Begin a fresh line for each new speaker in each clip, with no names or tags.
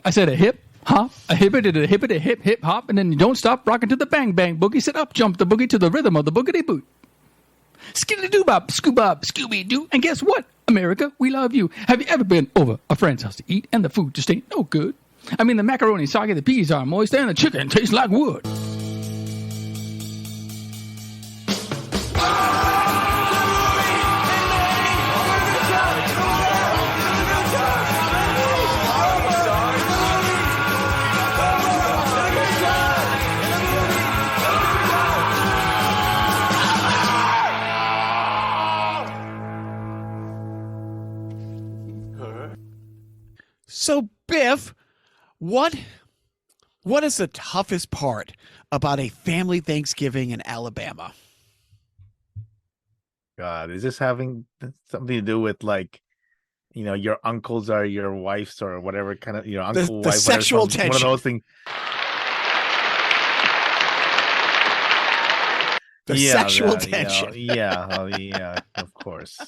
I said a hip hop, a hippity, a hippity, hip hip hop, and then you don't stop rocking to the bang bang boogie. Said up jump the boogie to the rhythm of the boogity boot. Skitty doo bop, Scooby Doo, and guess what? America, we love you. Have you ever been over a friend's house to eat and the food just ain't no good? I mean, the macaroni soggy, the peas are moist, and the chicken tastes like wood.
So, Biff, what is the toughest part about a family Thanksgiving in Alabama?
God, is this having something to do with, like, you know, your uncles are your wife's or whatever kind of, you know, uncle,
the
wife,
sexual
whatever,
tension.
one of those things.
The sexual tension.
Yeah, of course.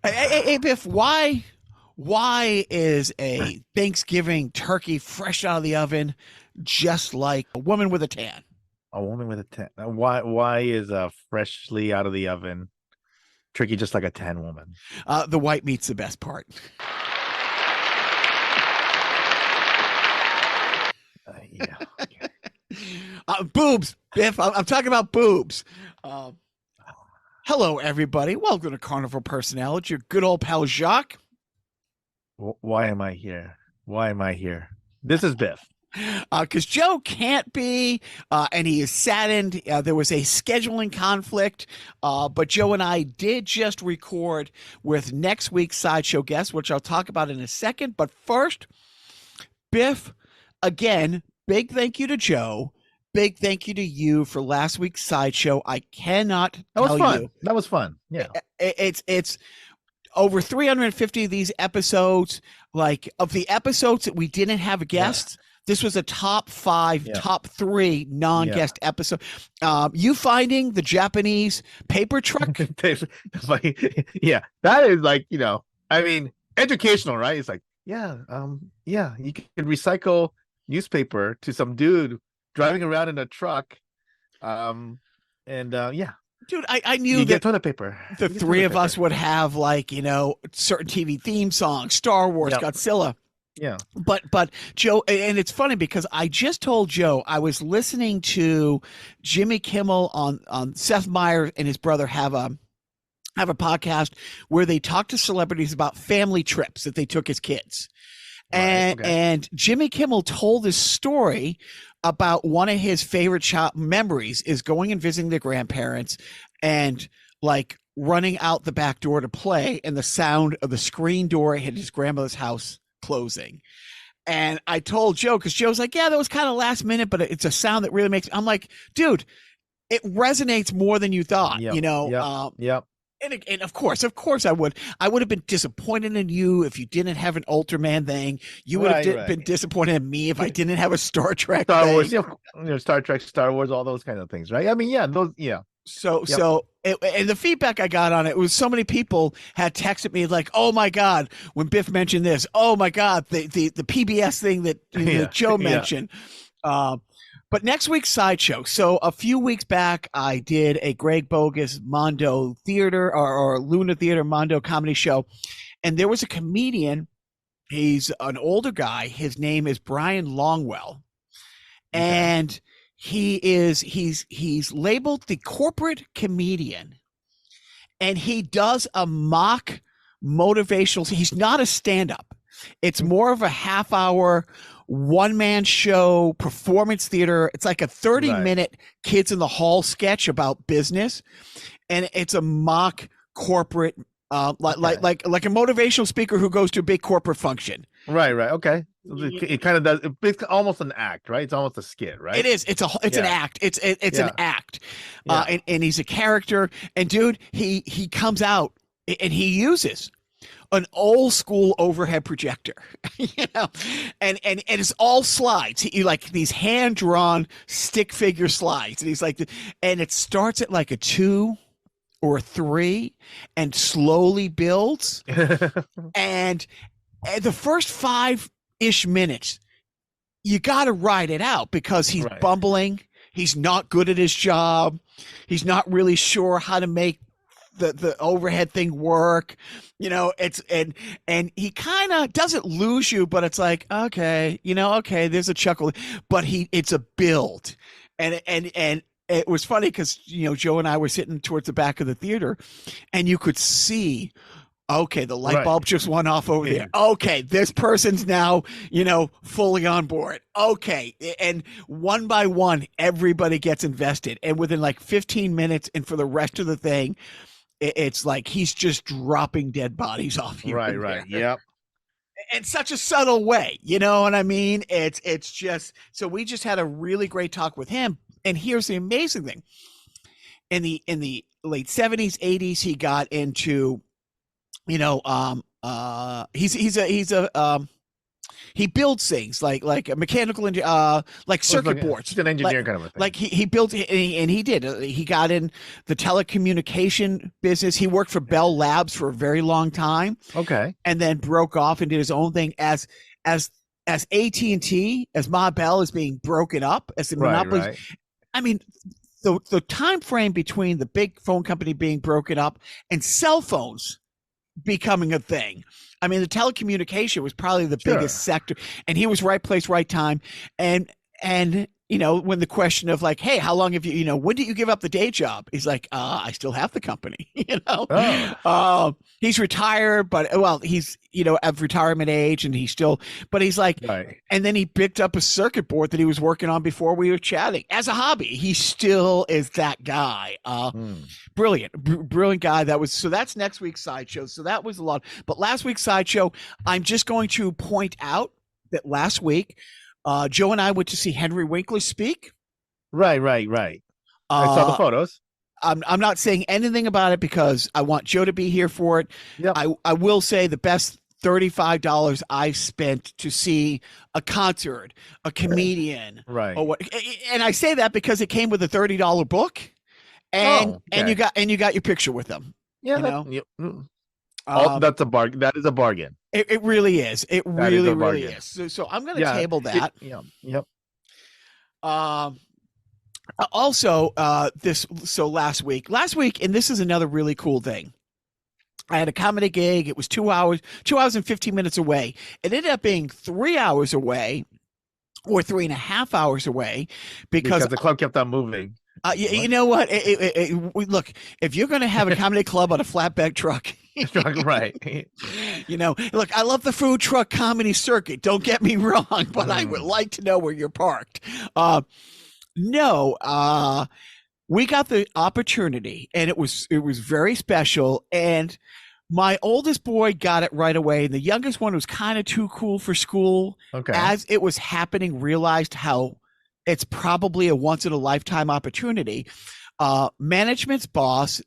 Hey, Biff, why is a Thanksgiving turkey fresh out of the oven just like a woman with a tan?
A woman with a tan. Why is a freshly out of the oven turkey just like a tan woman?
The white meat's the best part.
Yeah.
Boobs, Biff. I'm talking about boobs. Hello, everybody. Welcome to Carnival Personality. Your good old pal Jacques.
Why am I here? This is Biff.
Because Joe can't be, and he is saddened. There was a scheduling conflict, but Joe and I did just record with next week's Sideshow guest, which I'll talk about in a second. But first, Biff, again, big thank you to Joe. Big thank you to you for last week's Sideshow. I cannot tell you.
That was fun. Yeah.
It's over 350 of these episodes. Like, of the episodes that we didn't have a guest, this was a top 5, top 3 non-guest episode. You finding the Japanese paper truck?
Yeah, that is, like, you know, I mean, educational, right? It's like, you can recycle newspaper to some dude driving around in a truck.
Dude, I knew
you
that
get toilet paper.
The three of us would have, like, you know, certain TV theme songs, Star Wars, Godzilla.
Yeah.
But Joe, and it's funny because I just told Joe I was listening to Jimmy Kimmel on Seth Meyers and his brother have a podcast where they talk to celebrities about family trips that they took as kids. And Jimmy Kimmel told this story about one of his favorite memories is going and visiting their grandparents and, like, running out the back door to play, and the sound of the screen door at his grandmother's house closing. And I told Joe, because Joe's like, yeah, that was kind of last minute, but it's a sound that really makes. I'm like, dude, it resonates more than you thought. You know. And of course I would have been disappointed in you if you didn't have an Ultraman thing. You would have been disappointed in me if I didn't have a Star Trek
Star
thing.
Wars, you know, Star Trek, Star Wars, all those kind of things, right? I mean,
And the feedback I got on it was so many people had texted me like, "Oh my God, when Biff mentioned this, oh my God, the PBS thing that Joe mentioned." But next week's Sideshow. So a few weeks back, I did a Greg Bogus Mondo Theater or Luna Theater Mondo comedy show. And there was a comedian. He's an older guy. His name is Brian Longwell. And he's labeled the corporate comedian. And he does a mock motivational. He's not a stand-up. It's more of a half-hour one-man show, performance theater. It's like a 30-minute Kids in the Hall sketch about business, and it's a mock corporate, like a motivational speaker who goes to a big corporate function.
Right. Okay. It kind of does. It's almost an act, right? It's almost a skit, right?
It is. It's an act. It's an act. And he's a character. And dude, he comes out and he uses an old school overhead projector, you know, and it's all slides. He like these hand drawn stick figure slides, and he's like, and it starts at like a 2 or a 3, and slowly builds, and the first 5 ish minutes, you got to ride it out because he's
Right.
bumbling. He's not good at his job. He's not really sure how to make the overhead thing work. And he kind of doesn't lose you, but it's like, okay, okay, there's a chuckle, but it's a build. And it was funny because, Joe and I were sitting towards the back of the theater and you could see, okay, the light bulb just went off over there. Okay, this person's now, fully on board. Okay. And one by one, everybody gets invested. And within like 15 minutes and for the rest of the thing, it's like he's just dropping dead bodies off you.
Right. Yep.
In such a subtle way. You know what I mean? It's just, so we just had a really great talk with him. And here's the amazing thing. In the late 70s, 80s, he got into, he builds things like a mechanical, like circuit boards.
He's an engineer kind of a thing.
Like he built, and he did. He got in the telecommunication business. He worked for Bell Labs for a very long time.
Okay.
And then broke off and did his own thing as AT&T, as Ma Bell is being broken up as the monopoly.
Right.
I mean, the time frame between the big phone company being broken up and cell phones becoming a thing. I mean, the telecommunication was probably the biggest sector, and he was right place, right time. And when the question of like, hey, how long have you, when did you give up the day job? He's like, I still have the company, he's retired, but he's, of retirement age and he's still, but he's like, and then he picked up a circuit board that he was working on before we were chatting as a hobby. He still is that guy. Brilliant guy. So that's next week's sideshow. So that was a lot, but last week's sideshow, I'm just going to point out that last week, Joe and I went to see Henry Winkler speak. Right.
I saw the photos.
I'm not saying anything about it because I want Joe to be here for it.
Yep.
I will say the best $35 I spent to see a concert, a comedian,
right?
Or what? And I say that because it came with a $30 book, and you got your picture with them.
Yeah, that's a bargain. That is a bargain.
It really is. It really is. So I'm going to table that.
Yep.
Also, last week, and this is another really cool thing. I had a comedy gig. It was 2 hours and 15 minutes away. It ended up being 3 hours away, or 3.5 hours away, because
the club kept on moving.
You know what? Look, if you're going to have a comedy club on a flatbed truck,
right?
Look, I love the food truck comedy circuit. Don't get me wrong, but I would like to know where you're parked. We got the opportunity, and it was very special. And my oldest boy got it right away. And the youngest one was kind of too cool for school.
Okay.
As it was happening, realized how it's probably a once in a lifetime opportunity. Management's boss,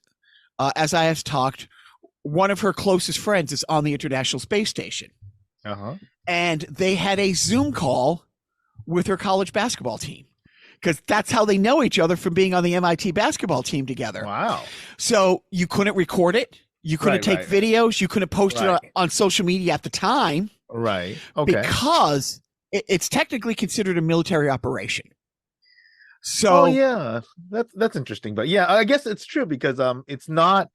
as I have talked, one of her closest friends is on the International Space Station. And they had a Zoom call with her college basketball team, because that's how they know each other from being on the MIT basketball team together.
Wow.
So you couldn't record it. You couldn't take videos. You couldn't post it on social media at the time.
Right. Okay.
Because it's technically considered a military operation. So
that's interesting. But yeah, I guess it's true because it's not,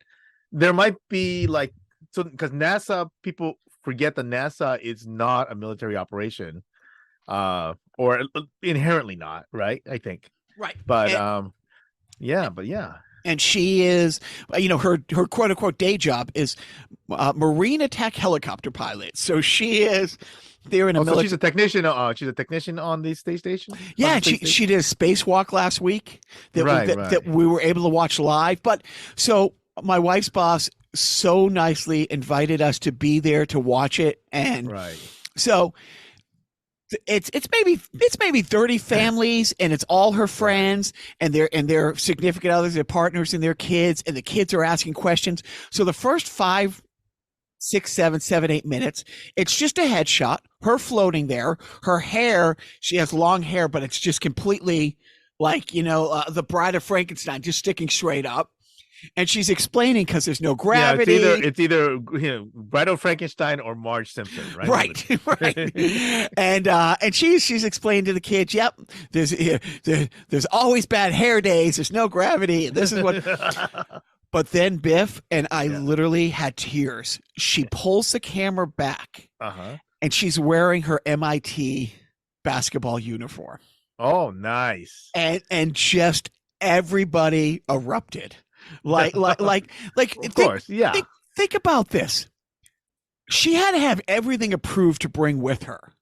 there might be like, so because NASA, people forget that NASA is not a military operation, or inherently not, right? I think.
Right.
But
and,
yeah.
And she is, her quote unquote day job is marine attack helicopter pilot. So she is there in a military.
She's a technician. She's a technician on the space station.
Yeah, she did a spacewalk last week that we were able to watch live. But so my wife's boss so nicely invited us to be there to watch it, and so it's maybe 30 families, and it's all her friends and their significant others, their partners, and their kids, and the kids are asking questions. So the first 5, 6, 7, 8 minutes, it's just a headshot, her floating there, her hair, she has long hair, but it's just completely like, the Bride of Frankenstein, just sticking straight up. And she's explaining because there's no
Yeah,
gravity.
it's either Bride of Frankenstein or Marge Simpson, right?
Right. And she's explaining to the kids, yep, there's always bad hair days. There's no gravity. This is what. But then Biff and I literally had tears. She pulls the camera back, and she's wearing her MIT basketball uniform.
Oh, nice.
And just everybody erupted. Like
Of course, yeah.
Think about this. She had to have everything approved to bring with her.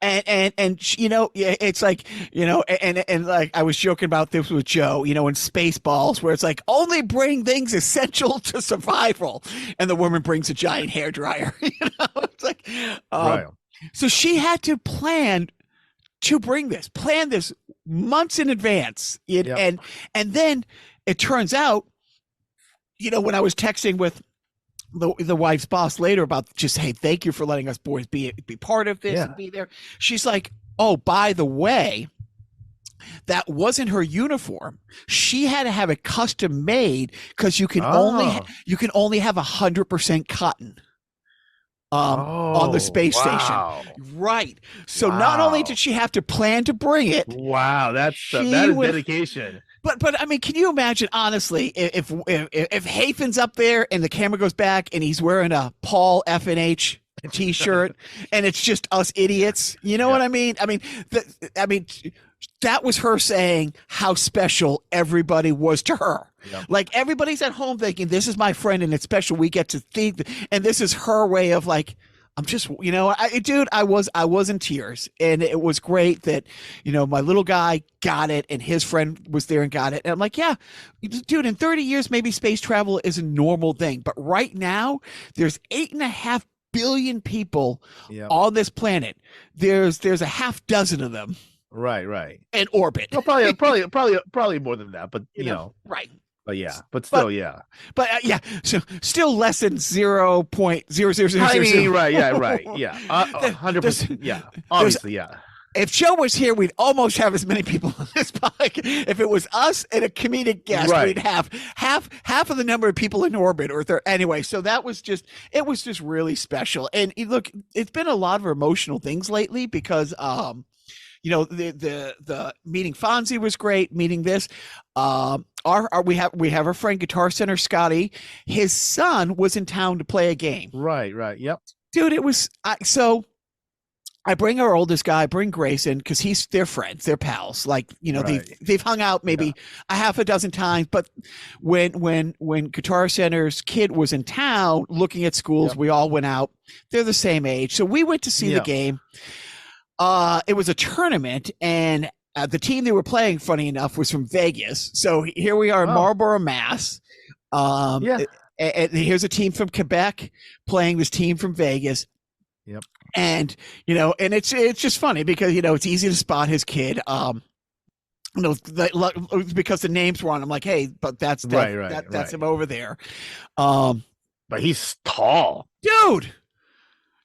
And it's like, and like I was joking about this with Joe, in Spaceballs, where it's like only bring things essential to survival, and the woman brings a giant hairdryer. It's like,
Right.
So she had to plan this months in advance, and then it turns out, when I was texting with the wife's boss later about just, hey, thank you for letting us boys be part of this and be there. She's like, oh, by the way, that wasn't her uniform. She had to have it custom made because you can only have 100% cotton on the space station. Right. So not only did she have to plan to bring it.
Wow, that is dedication.
But I mean, can you imagine, honestly, if Hafan's up there and the camera goes back and he's wearing a Paul F and H T-shirt and it's just us idiots, you know what I mean? I mean, that was her saying how special everybody was to her. Yep. Like everybody's at home thinking, this is my friend and it's special. We get to think, and this is her way of like, I'm just, I was in tears, and it was great that, my little guy got it and his friend was there and got it. And I'm like, yeah, dude, in 30 years, maybe space travel is a normal thing. But right now there's 8.5 billion people on this planet. There's a half dozen of them.
Right.
In orbit.
Well, probably more than that, but
right.
But still,
so still less than 0.0000.
I mean, right, 100%, obviously,
If Joe was here, we'd almost have as many people on this podcast. If it was us and a comedic guest, we'd have half of the number of people in orbit. Anyway, so it was just really special. And look, it's been a lot of emotional things lately because the meeting Fonzie was great. Meeting this, we have our friend Guitar Center Scottie. His son was in town to play a game.
Right. Yep.
Dude, it was so. I bring our oldest guy, bring Grayson, because they're friends, they're pals. Like they've hung out maybe a half a dozen times. But when Guitar Center's kid was in town looking at schools, we all went out. They're the same age, so we went to see the game. It was a tournament, and the team they were playing, funny enough, was from Vegas. So here we are in Marlborough, Mass. And here's a team from Quebec playing this team from Vegas.
Yep.
And and it's just funny because it's easy to spot his kid. Because the names were on. I'm like, hey, but that's him over there.
But he's tall,
dude.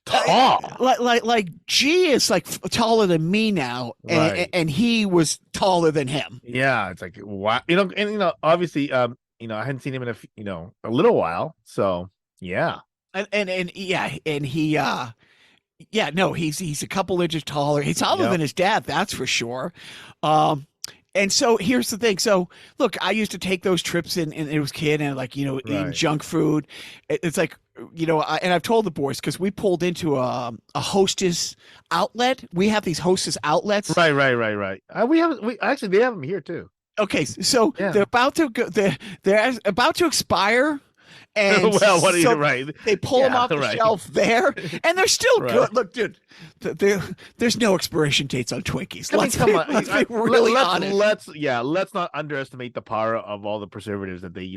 Tall,
like G is like taller than me now, and he was taller than him.
Yeah, it's like wow, obviously, I hadn't seen him in a little while, so yeah,
and he he's a couple inches taller. He's taller than his dad, that's for sure. And so here's the thing. So look, I used to take those trips and it was kid and eating junk food. It's like, and I've told the boys, because we pulled into a Hostess outlet. We have these Hostess outlets.
Right. We actually, they have them here too.
Okay. So they're about to go, they're about to expire. And they pull them off the shelf there, and they're still good. Look, dude, there's no expiration dates on Twinkies. Let's be really honest.
Let's not underestimate the power of all the preservatives that they,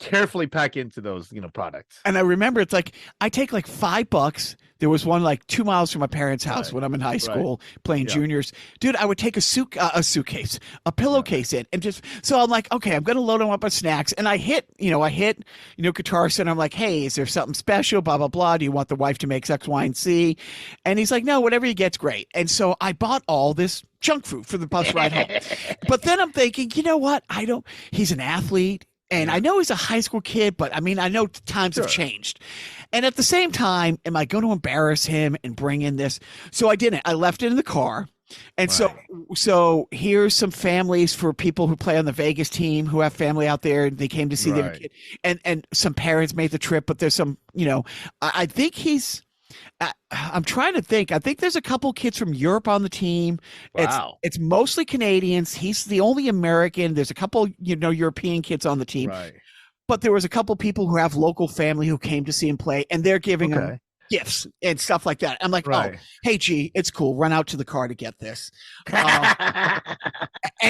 carefully pack into those, products.
And I remember it's like I take like $5. There was one like 2 miles from my parents' house when I'm in high school playing juniors. Dude, I would take a suitcase, a pillowcase in, and just so I'm like, okay, I'm gonna load them up on snacks. And I hit Guitar Center. I'm like, hey, is there something special? Blah blah blah. Do you want the wife to make X, Y, and Z? And he's like, no, whatever you get's great. And so I bought all this junk food for the bus ride home. But then I'm thinking, you know what? He's an athlete. And I know he's a high school kid, but I mean, I know times have changed. And at the same time, am I going to embarrass him and bring in this? So I didn't. I left it in the car. And so here's some families for people who play on the Vegas team who have family out there. They came to see their kid, and some parents made the trip. But there's some, I think he's. I'm trying to think. I think there's a couple kids from Europe on the team.
Wow.
It's mostly Canadians. He's the only American. There's a couple, European kids on the team.
Right.
But there was a couple people who have local family who came to see him play, and they're giving him gifts and stuff like that. I'm like, oh, hey, G, it's cool. Run out to the car to get this. And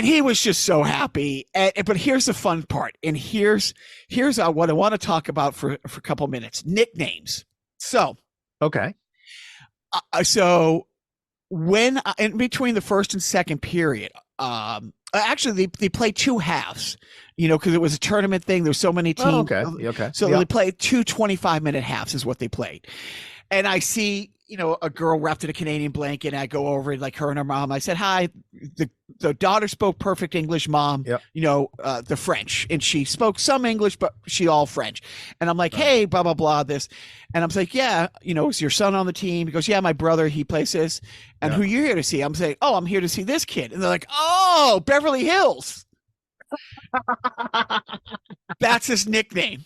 he was just so happy. But here's the fun part. And here's what I want to talk about for a couple minutes. Nicknames. So.
Okay.
So when in between the first and second period, actually they played two halves, because it was a tournament thing. There were so many teams.
Oh, okay.
So they played two 25-minute halves is what they played. And I see, a girl wrapped in a Canadian blanket, and I go over like her and her mom. I said, hi. The daughter spoke perfect English, mom, the French. And she spoke some English, but she all French. And I'm like, hey, blah, blah, blah, this. And I'm like, yeah, is your son on the team? He goes, yeah, my brother, he plays this. And who you here to see? I'm saying, oh, I'm here to see this kid. And they're like, oh, Beverly Hills. That's his nickname.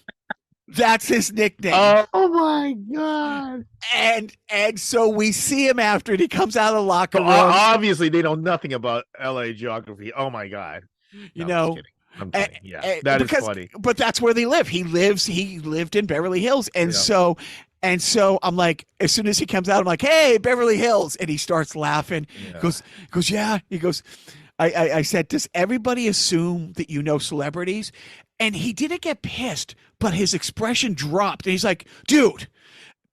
That's his nickname.
Oh my God.
And so we see him after, and he comes out of the locker room.
Obviously, they know nothing about LA geography. Oh my God. I'm kidding. Yeah, that is funny.
But that's where they live. He lived in Beverly Hills. And so I'm like, as soon as he comes out, I'm like, hey, Beverly Hills. And he starts laughing.
Yeah.
Goes, yeah. He goes, I said, does everybody assume that you know celebrities? And he didn't get pissed, but his expression dropped. And he's like, dude,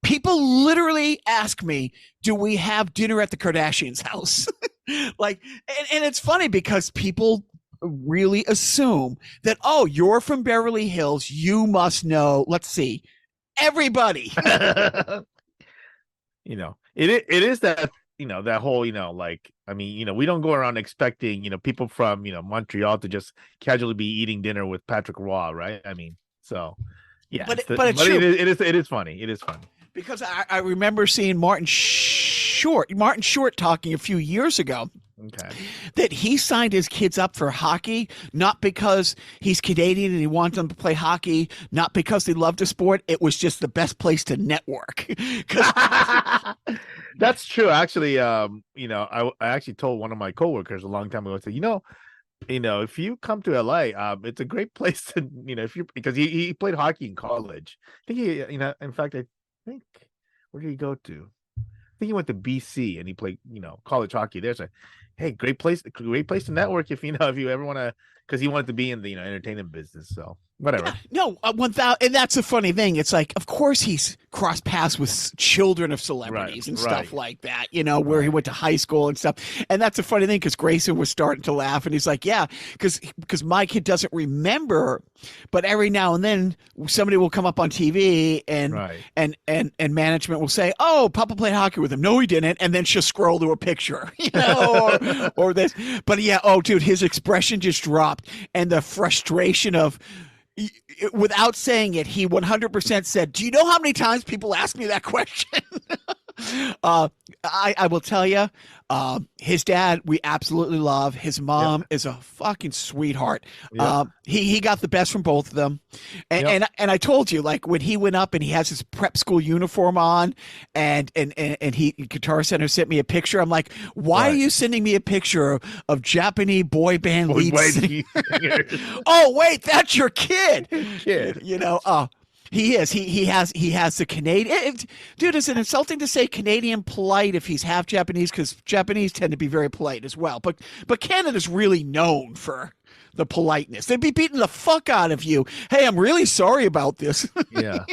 people literally ask me, do we have dinner at the Kardashians' house? And it's funny because people really assume that, oh, you're from Beverly Hills. You must know, let's see, everybody.
It is that, that whole, we don't go around expecting, people from, Montreal to just casually be eating dinner with Patrick Roy, right? I mean, so yeah,
but it's true.
It is funny. It is funny.
Because I remember seeing Martin Short talking a few years ago.
Okay.
That he signed his kids up for hockey, not because he's Canadian and he wants them to play hockey, not because they love the sport. It was just the best place to network.
That's true. Actually, I actually told one of my coworkers a long time ago, I said, if you come to LA, it's a great place to, because he played hockey in college. I think in fact, I think, where did he go to? I think he went to BC and he played, college hockey there. So, hey, great place to network if you ever want to, because he wanted to be in the entertainment business. So whatever.
Yeah, no, 1,000, and that's a funny thing. It's like, of course, he's crossed paths with children of celebrities and stuff like that. Where he went to high school and stuff. And that's a funny thing because Grayson was starting to laugh, and he's like, yeah, because my kid doesn't remember, but every now and then somebody will come up on TV and management will say, oh, Papa played hockey with him. No, he didn't. And then she'll scroll to a picture, or this. But yeah, oh, dude, his expression just dropped, and the frustration of, without saying it, he 100% said, do you know how many times people ask me that question? I will tell you, his dad, we absolutely love. His mom is a fucking sweetheart. He got the best from both of them. And I told you, like, when he went up and he has his prep school uniform on and Guitar Center sent me a picture. I'm like, why are you sending me a picture of Japanese boy band lead singer? Oh, wait, that's your kid. He is. He has the Canadian. Dude, is it insulting to say Canadian polite if he's half Japanese? Because Japanese tend to be very polite as well. But Canada's really known for the politeness. They'd be beating the fuck out of you. Hey, I'm really sorry about this.
Yeah,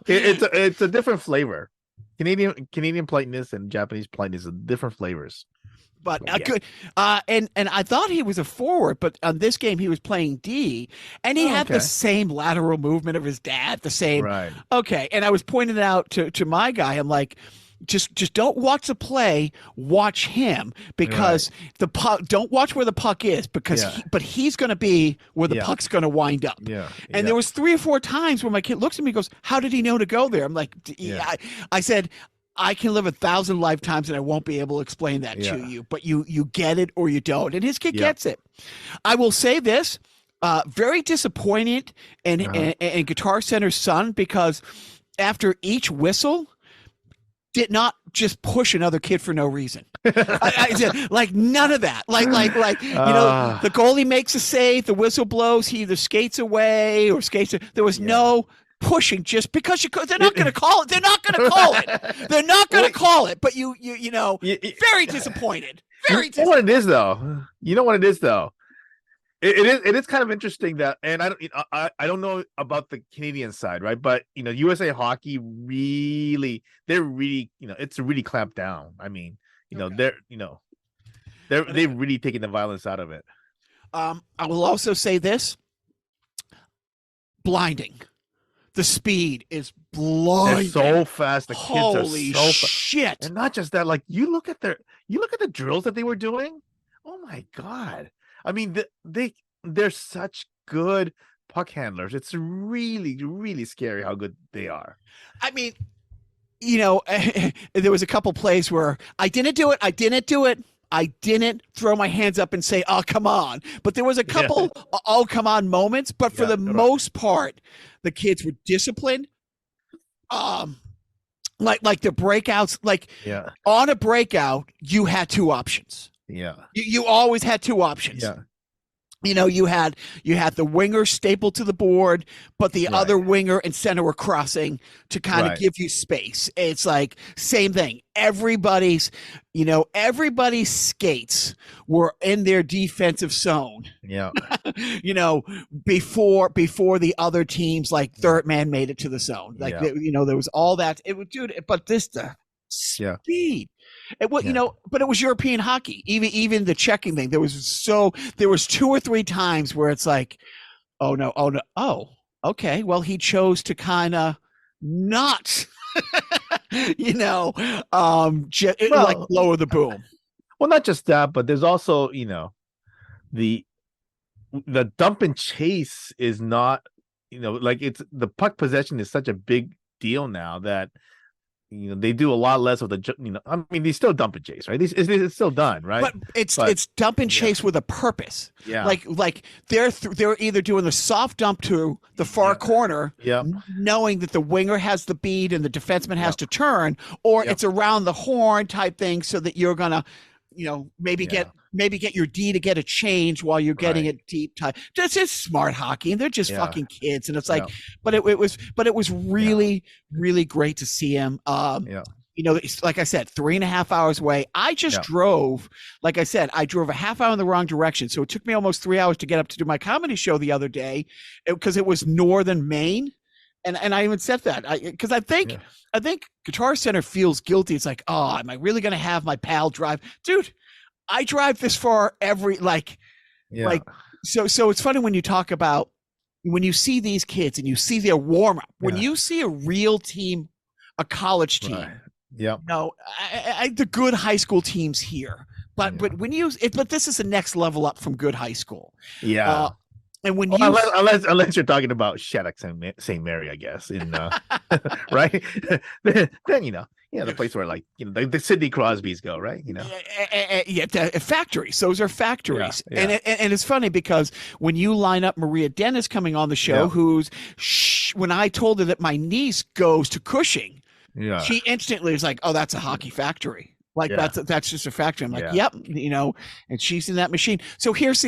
it's a different flavor. Canadian politeness and Japanese politeness are different flavors.
But good, and I thought he was a forward, but on this game he was playing D, and he had the same lateral movement of his dad, the same.
Right.
Okay, and I was pointing it out to my guy. I'm like, just don't watch the play, watch him, because the puck, don't watch where the puck is, because but he's going to be where the puck's going to wind up. And there was 3 or 4 times where my kid looks at me and goes, how did he know to go there? I'm like, I said, I can live 1,000 lifetimes and I won't be able to explain that to you, but you get it or you don't. And his kid gets it. I will say this, very disappointed in Guitar Center's son, because after each whistle, did not just push another kid for no reason. I said, like, none of that. Like the goalie makes a save, the whistle blows, he either skates away or skates. There was no pushing just because you could. They're not going to call it. They're not going to call it. They're not going to call it. But you know, very disappointed. Very disappointed.
You know what it is, though? You know what it is, though? It is kind of interesting that, and I don't know about the Canadian side, right? But USA Hockey they're really it's really clamped down. I mean, they've really taken the violence out of it.
I will also say this: blinding. The speed is blinding.
They're so fast. The
Holy
kids are so
shit!
fast. And not just that. Like you look at the drills that they were doing. Oh my god! I mean, they're such good puck handlers. It's really, really scary how good they are.
I mean, there was a couple plays where I didn't do it. I didn't throw my hands up and say, "Oh, come on!" But there was a couple "Oh, come on" moments. But for the most part, the kids were disciplined. Like the breakouts. On a breakout, you had 2 options.
Yeah,
you always had 2 options.
Yeah.
You had the winger stapled to the board, but the other winger and center were crossing to kind of give you space. It's like same thing. Everybody's skates were in their defensive zone.
Yeah.
Before the other teams like third man made it to the zone. Like there was all that. It would but this speed. It was, but it was European hockey. Even the checking thing, there was 2 or 3 times where it's like, oh no, okay. Well, he chose to kind of not, lower the boom.
Well, not just that, but there's also, the dump and chase is not, it's the puck possession is such a big deal now that. They do a lot less of the. I mean, they still dump and chase, right? It's still done, right?
But it's dump and chase with a purpose.
Yeah.
Like they're either doing the soft dump to the far corner, knowing that the winger has the bead and the defenseman has to turn, or it's around the horn type thing, so that you're gonna, maybe get your D to get a change while you're getting it deep time. That's just smart hockey, and they're just fucking kids. And it's like, but it was really, really great to see him. It's, like I said, 3.5 hours away. I just drove, like I said, I drove a half hour in the wrong direction. So it took me almost 3 hours to get up to do my comedy show the other day, because it was northern Maine. And I even said that because I think Guitar Center feels guilty. It's like, oh, am I really going to have my pal drive? Dude, I drive this far so it's funny when you talk about, when you see these kids and you see their warm up, when you see a real team, a college team, the good high school teams here, but this is the next level up from good high school. And when
unless you're talking about Shattuck St. Mary, I guess, in right, then the place where the Sidney Crosbys go, right?
Factories. Those are factories, and it's funny because when you line up Maria Dennis coming on the show, when I told her that my niece goes to Cushing, she instantly was like, "Oh, that's a hockey factory." Like that's just a factory. I'm like, "Yep," and she's in that machine. So here's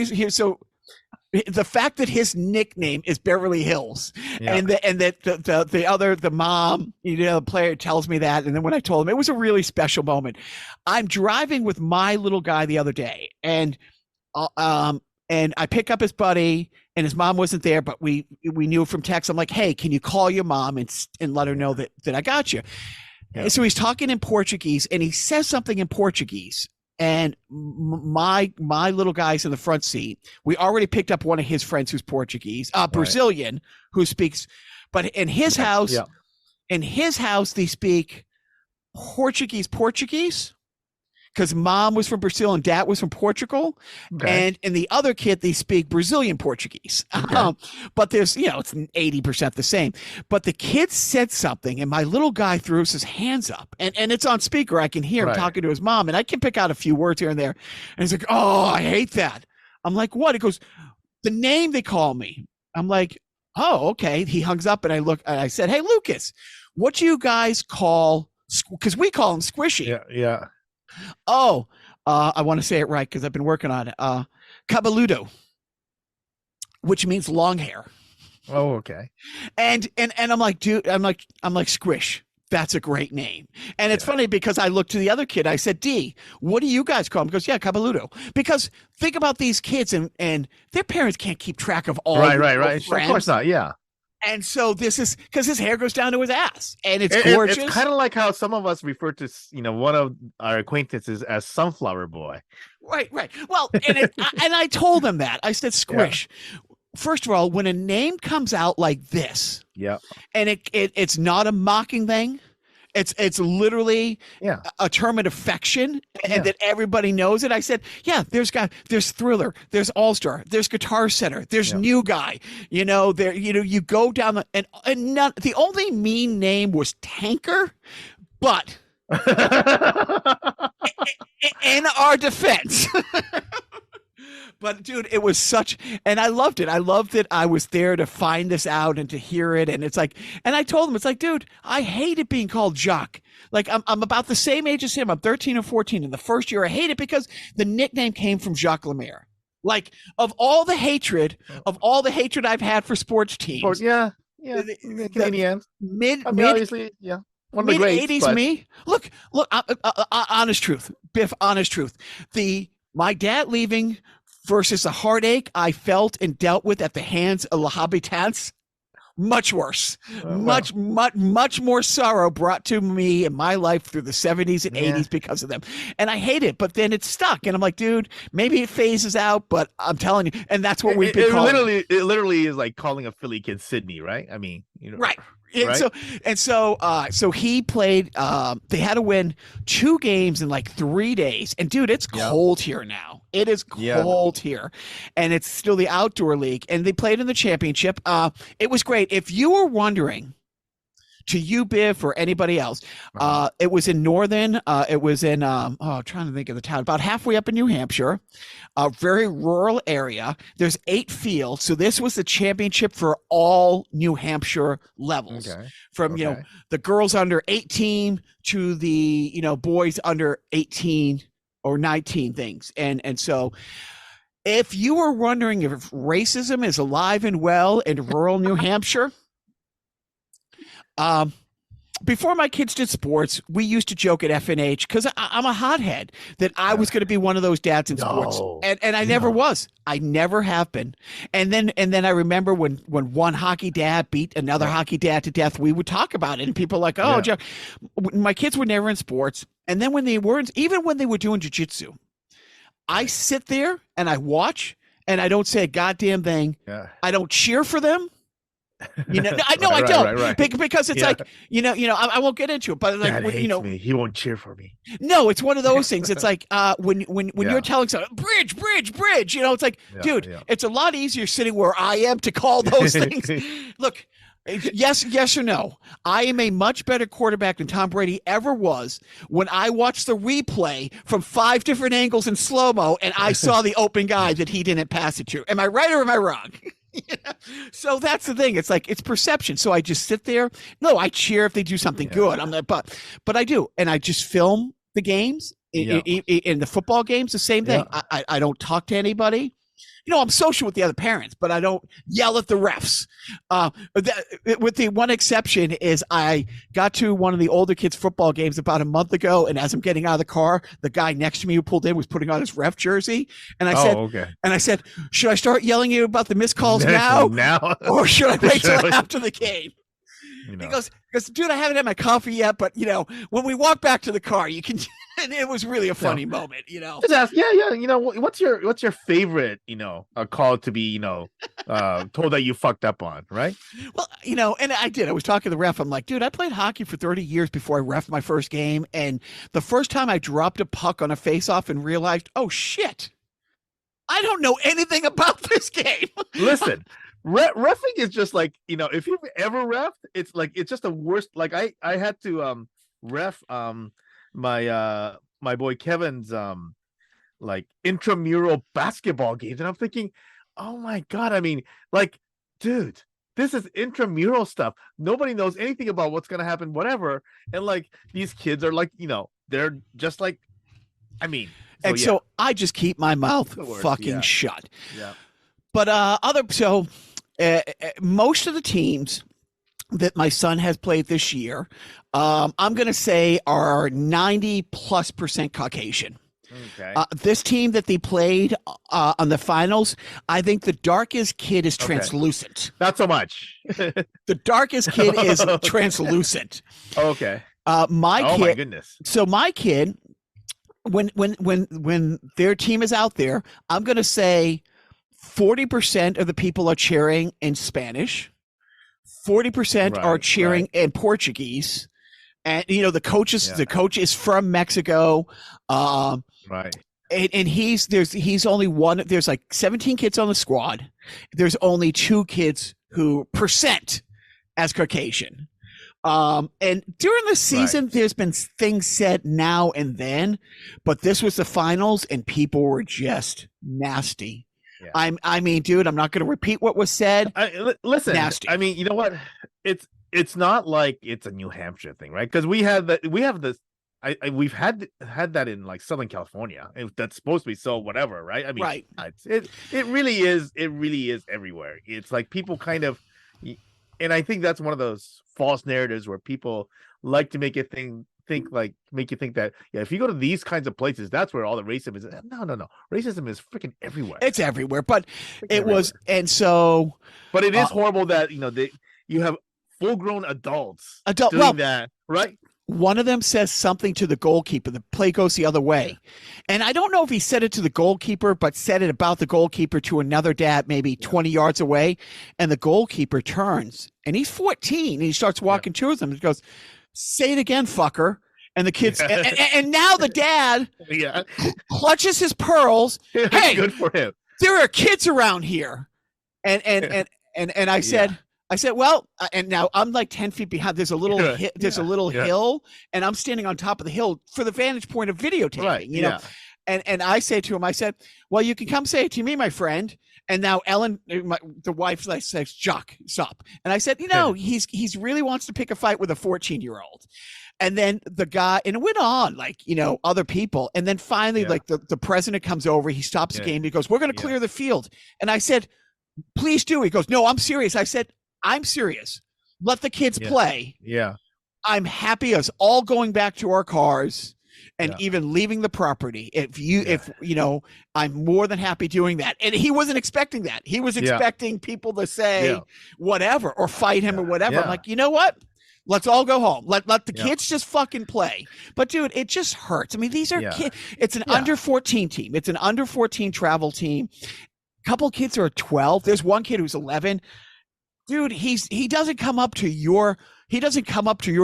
the fact that his nickname is Beverly Hills, and that the mom, the player tells me that, and then when I told him, it was a really special moment. I'm driving with my little guy the other day, and I pick up his buddy, and his mom wasn't there, but we knew from text. I'm like, hey, can you call your mom and let her know that I got you? And so he's talking in Portuguese, and he says something in Portuguese. And my little guy's in the front seat. We already picked up one of his friends who's Portuguese, Brazilian, who speaks. But in his house, they speak Portuguese, because mom was from Brazil and dad was from Portugal.
Okay.
And the other kid, they speak Brazilian Portuguese.
Okay.
But there's, it's 80% the same. But the kid said something, and my little guy threw his hands up, and it's on speaker. I can hear him
Right.
talking to his mom, and I can pick out a few words here and there. And he's like, "Oh, I hate that." I'm like, "What?" He goes, "The name they call me." I'm like, "Oh, okay." He hangs up, and I look, and I said, "Hey, Lucas, what do you guys call?" Because we call him Squishy.
Yeah. Yeah.
Oh, I want to say it right because I've been working on it. Cabeludo, which means long hair.
Oh, okay.
And I'm like, dude, I'm like Squish. That's a great name. And it's funny because I looked to the other kid. I said, D, what do you guys call him? He goes, yeah, Cabeludo. Because think about these kids and their parents can't keep track of all.
Right.
friends.
Of course not. Yeah.
And so this is because his hair goes down to his ass, and it's gorgeous.
It's kind of like how some of us refer to, one of our acquaintances as Sunflower Boy.
Right. Well, and I told him that. I said, Squish. Yeah. First of all, when a name comes out like this, and it's not a mocking thing, it's literally a term of affection, and that everybody knows it. I said, there's Thriller, there's All Star, there's Guitar Center, there's New Guy. You go down and none, the only mean name was Tanker, but in our defense. But dude, it was and I loved it. I loved that I was there to find this out and to hear it. And it's like, and I told him, it's like, dude, I hated being called Jacques. Like I'm about the same age as him. I'm 13 or 14. In the first year, I hate it because the nickname came from Jacques Lemaire. Like of all the hatred I've had for sports teams.
The Canadians. Obviously, one of the greats,
80s. But... me. Look. Honest truth, Biff. Honest truth. My dad leaving versus a heartache I felt and dealt with at the hands of the habitants, much worse. Much more sorrow brought to me in my life through the 70s and 80s because of them. And I hate it, but then it's stuck. And I'm like, dude, maybe it phases out, but I'm telling you, and that's what we've been calling.
It literally is like calling a Philly kid Sydney, right? I mean,
right. So he played. They had to win 2 games in like 3 days, and dude, it's cold here now. It is cold here, and it's still the outdoor league, and they played in the championship. It was great. If you were wondering, to you, Biff, or anybody else, it was in northern. It was in. I'm trying to think of the town. About halfway up in New Hampshire, a very rural area. There's 8 fields, so this was the championship for all New Hampshire levels, from the girls under 18 to the boys under 18 or 19 things, and so. If you were wondering if racism is alive and well in rural New Hampshire. Before my kids did sports, we used to joke at FNH because I'm a hothead that I was going to be one of those dads in sports, and I never was. I never have been. And then I remember when one hockey dad beat another hockey dad to death, we would talk about it, and people were like, "Oh, Joe." My kids were never in sports, and then when they weren't, even when they were doing jiu-jitsu, I sit there and I watch, and I don't say a goddamn thing. I don't cheer for them. I know I don't. Right. Because it's like, I won't get into it, but like,
Dad hates me. He won't cheer for me.
No, it's one of those things. It's like, when you're telling someone bridge, it's like, dude, it's a lot easier sitting where I am to call those things. Look, yes or no. I am a much better quarterback than Tom Brady ever was when I watched the replay from 5 different angles in slow-mo and I saw the open guy that he didn't pass it to. Am I right or am I wrong? So that's the thing. It's like, it's perception. So I just sit there. No, I cheer if they do something good. I'm like, but I do, and I just film the games. In the football games, the same thing. I don't talk to anybody. I'm social with the other parents, but I don't yell at the refs. With the one exception is I got to one of the older kids' football games about a month ago, and as I'm getting out of the car, the guy next to me who pulled in was putting on his ref jersey, and I said, should I start yelling at you about the missed calls now, or should I wait till after the game? He goes, dude, I haven't had my coffee yet, but when we walk back to the car, you can. And it was really a funny moment,
Just ask, yeah. What's your favorite, call to be, told that you fucked up on, right?
Well, and I did. I was talking to the ref. I'm like, dude, I played hockey for 30 years before I reffed my first game. And the first time I dropped a puck on a face-off and realized, oh, shit, I don't know anything about this game.
Listen, reffing is just like, if you've ever reffed, it's just the worst. Like I had to ref my boy Kevin's like intramural basketball games, and I'm thinking, oh my God, I mean, like, dude, this is intramural stuff. Nobody knows anything about what's gonna happen, whatever. And like these kids are like, they're just like, I mean,
so I just keep my mouth fucking shut.
Yeah.
But most of the teams that my son has played this year, I'm going to say are 90+% Caucasian.
Okay.
This team that they played on the finals, I think the darkest kid is translucent.
Not so much.
The darkest kid is translucent.
Okay.
My
my goodness.
So my kid, when their team is out there, I'm going to say 40% of the people are cheering in Spanish. 40% are cheering in Portuguese. And the coach is from Mexico.
Right.
And he's only one. There's like 17 kids on the squad. There's only 2 kids who percent as Caucasian. And during the season, there's been things said now and then, but this was the finals and people were just nasty. Yeah. I mean, dude, I'm not going to repeat what was said.
Listen,
nasty.
I mean, you know what? It's not like it's a New Hampshire thing, right? Because we've had that in like Southern California. That's supposed to be so whatever, right? I mean, it really is everywhere. It's like people kind of, and I think that's one of those false narratives where people like to make you think that if you go to these kinds of places, that's where all the racism is. No, racism is freaking everywhere.
It's everywhere, but was, and so.
But it is horrible that you have full-grown adults doing that, right?
One of them says something to the goalkeeper. The play goes the other way. And I don't know if he said it to the goalkeeper, but said it about the goalkeeper to another dad, maybe 20 yards away. And the goalkeeper turns and he's 14 and he starts walking towards them. He goes, say it again, fucker. And the kids, and now the dad clutches his pearls. Hey,
good for him.
There are kids around here. And I said, well, and now I'm like 10 feet behind. There's a little, hill, and I'm standing on top of the hill for the vantage point of videotaping, you know? And I say to him, I said, well, you can come say it to me, my friend. And now Ellen, the wife, says, Jacques, stop. And I said, he's really wants to pick a fight with a 14-year-old. And then the guy, and it went on, other people. And then finally, the president comes over. He stops the game. He goes, we're going to clear the field. And I said, please do. He goes, no, I'm serious. I said, I'm serious. Let the kids play.
Yeah.
I'm happy us all going back to our cars and even leaving the property. If I'm more than happy doing that. And he wasn't expecting that. He was expecting people to say whatever or fight him or whatever. I'm like, you know what? Let's all go home. Let the kids just fucking play. But dude, it just hurts. I mean, these are kids. It's an under 14 team. It's an under 14 travel team. A couple of kids are 12. There's one kid who's 11. Dude, he doesn't come up to your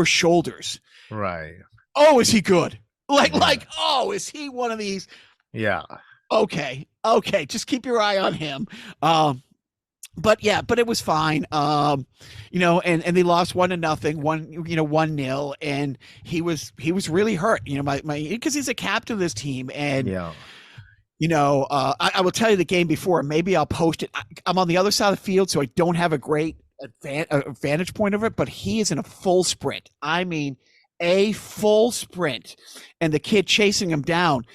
shoulders.
Right.
Oh, is he good? Oh, is he one of these?
Yeah.
Okay. Just keep your eye on him. But it was fine. And they lost 1-0, 1-0, and he was really hurt. Because he's a captain of this team, and I will tell you the game before. Maybe I'll post it. I'm on the other side of the field, so I don't have a great vantage point of it. But he is in a full sprint. I mean, a full sprint, and the kid chasing him down,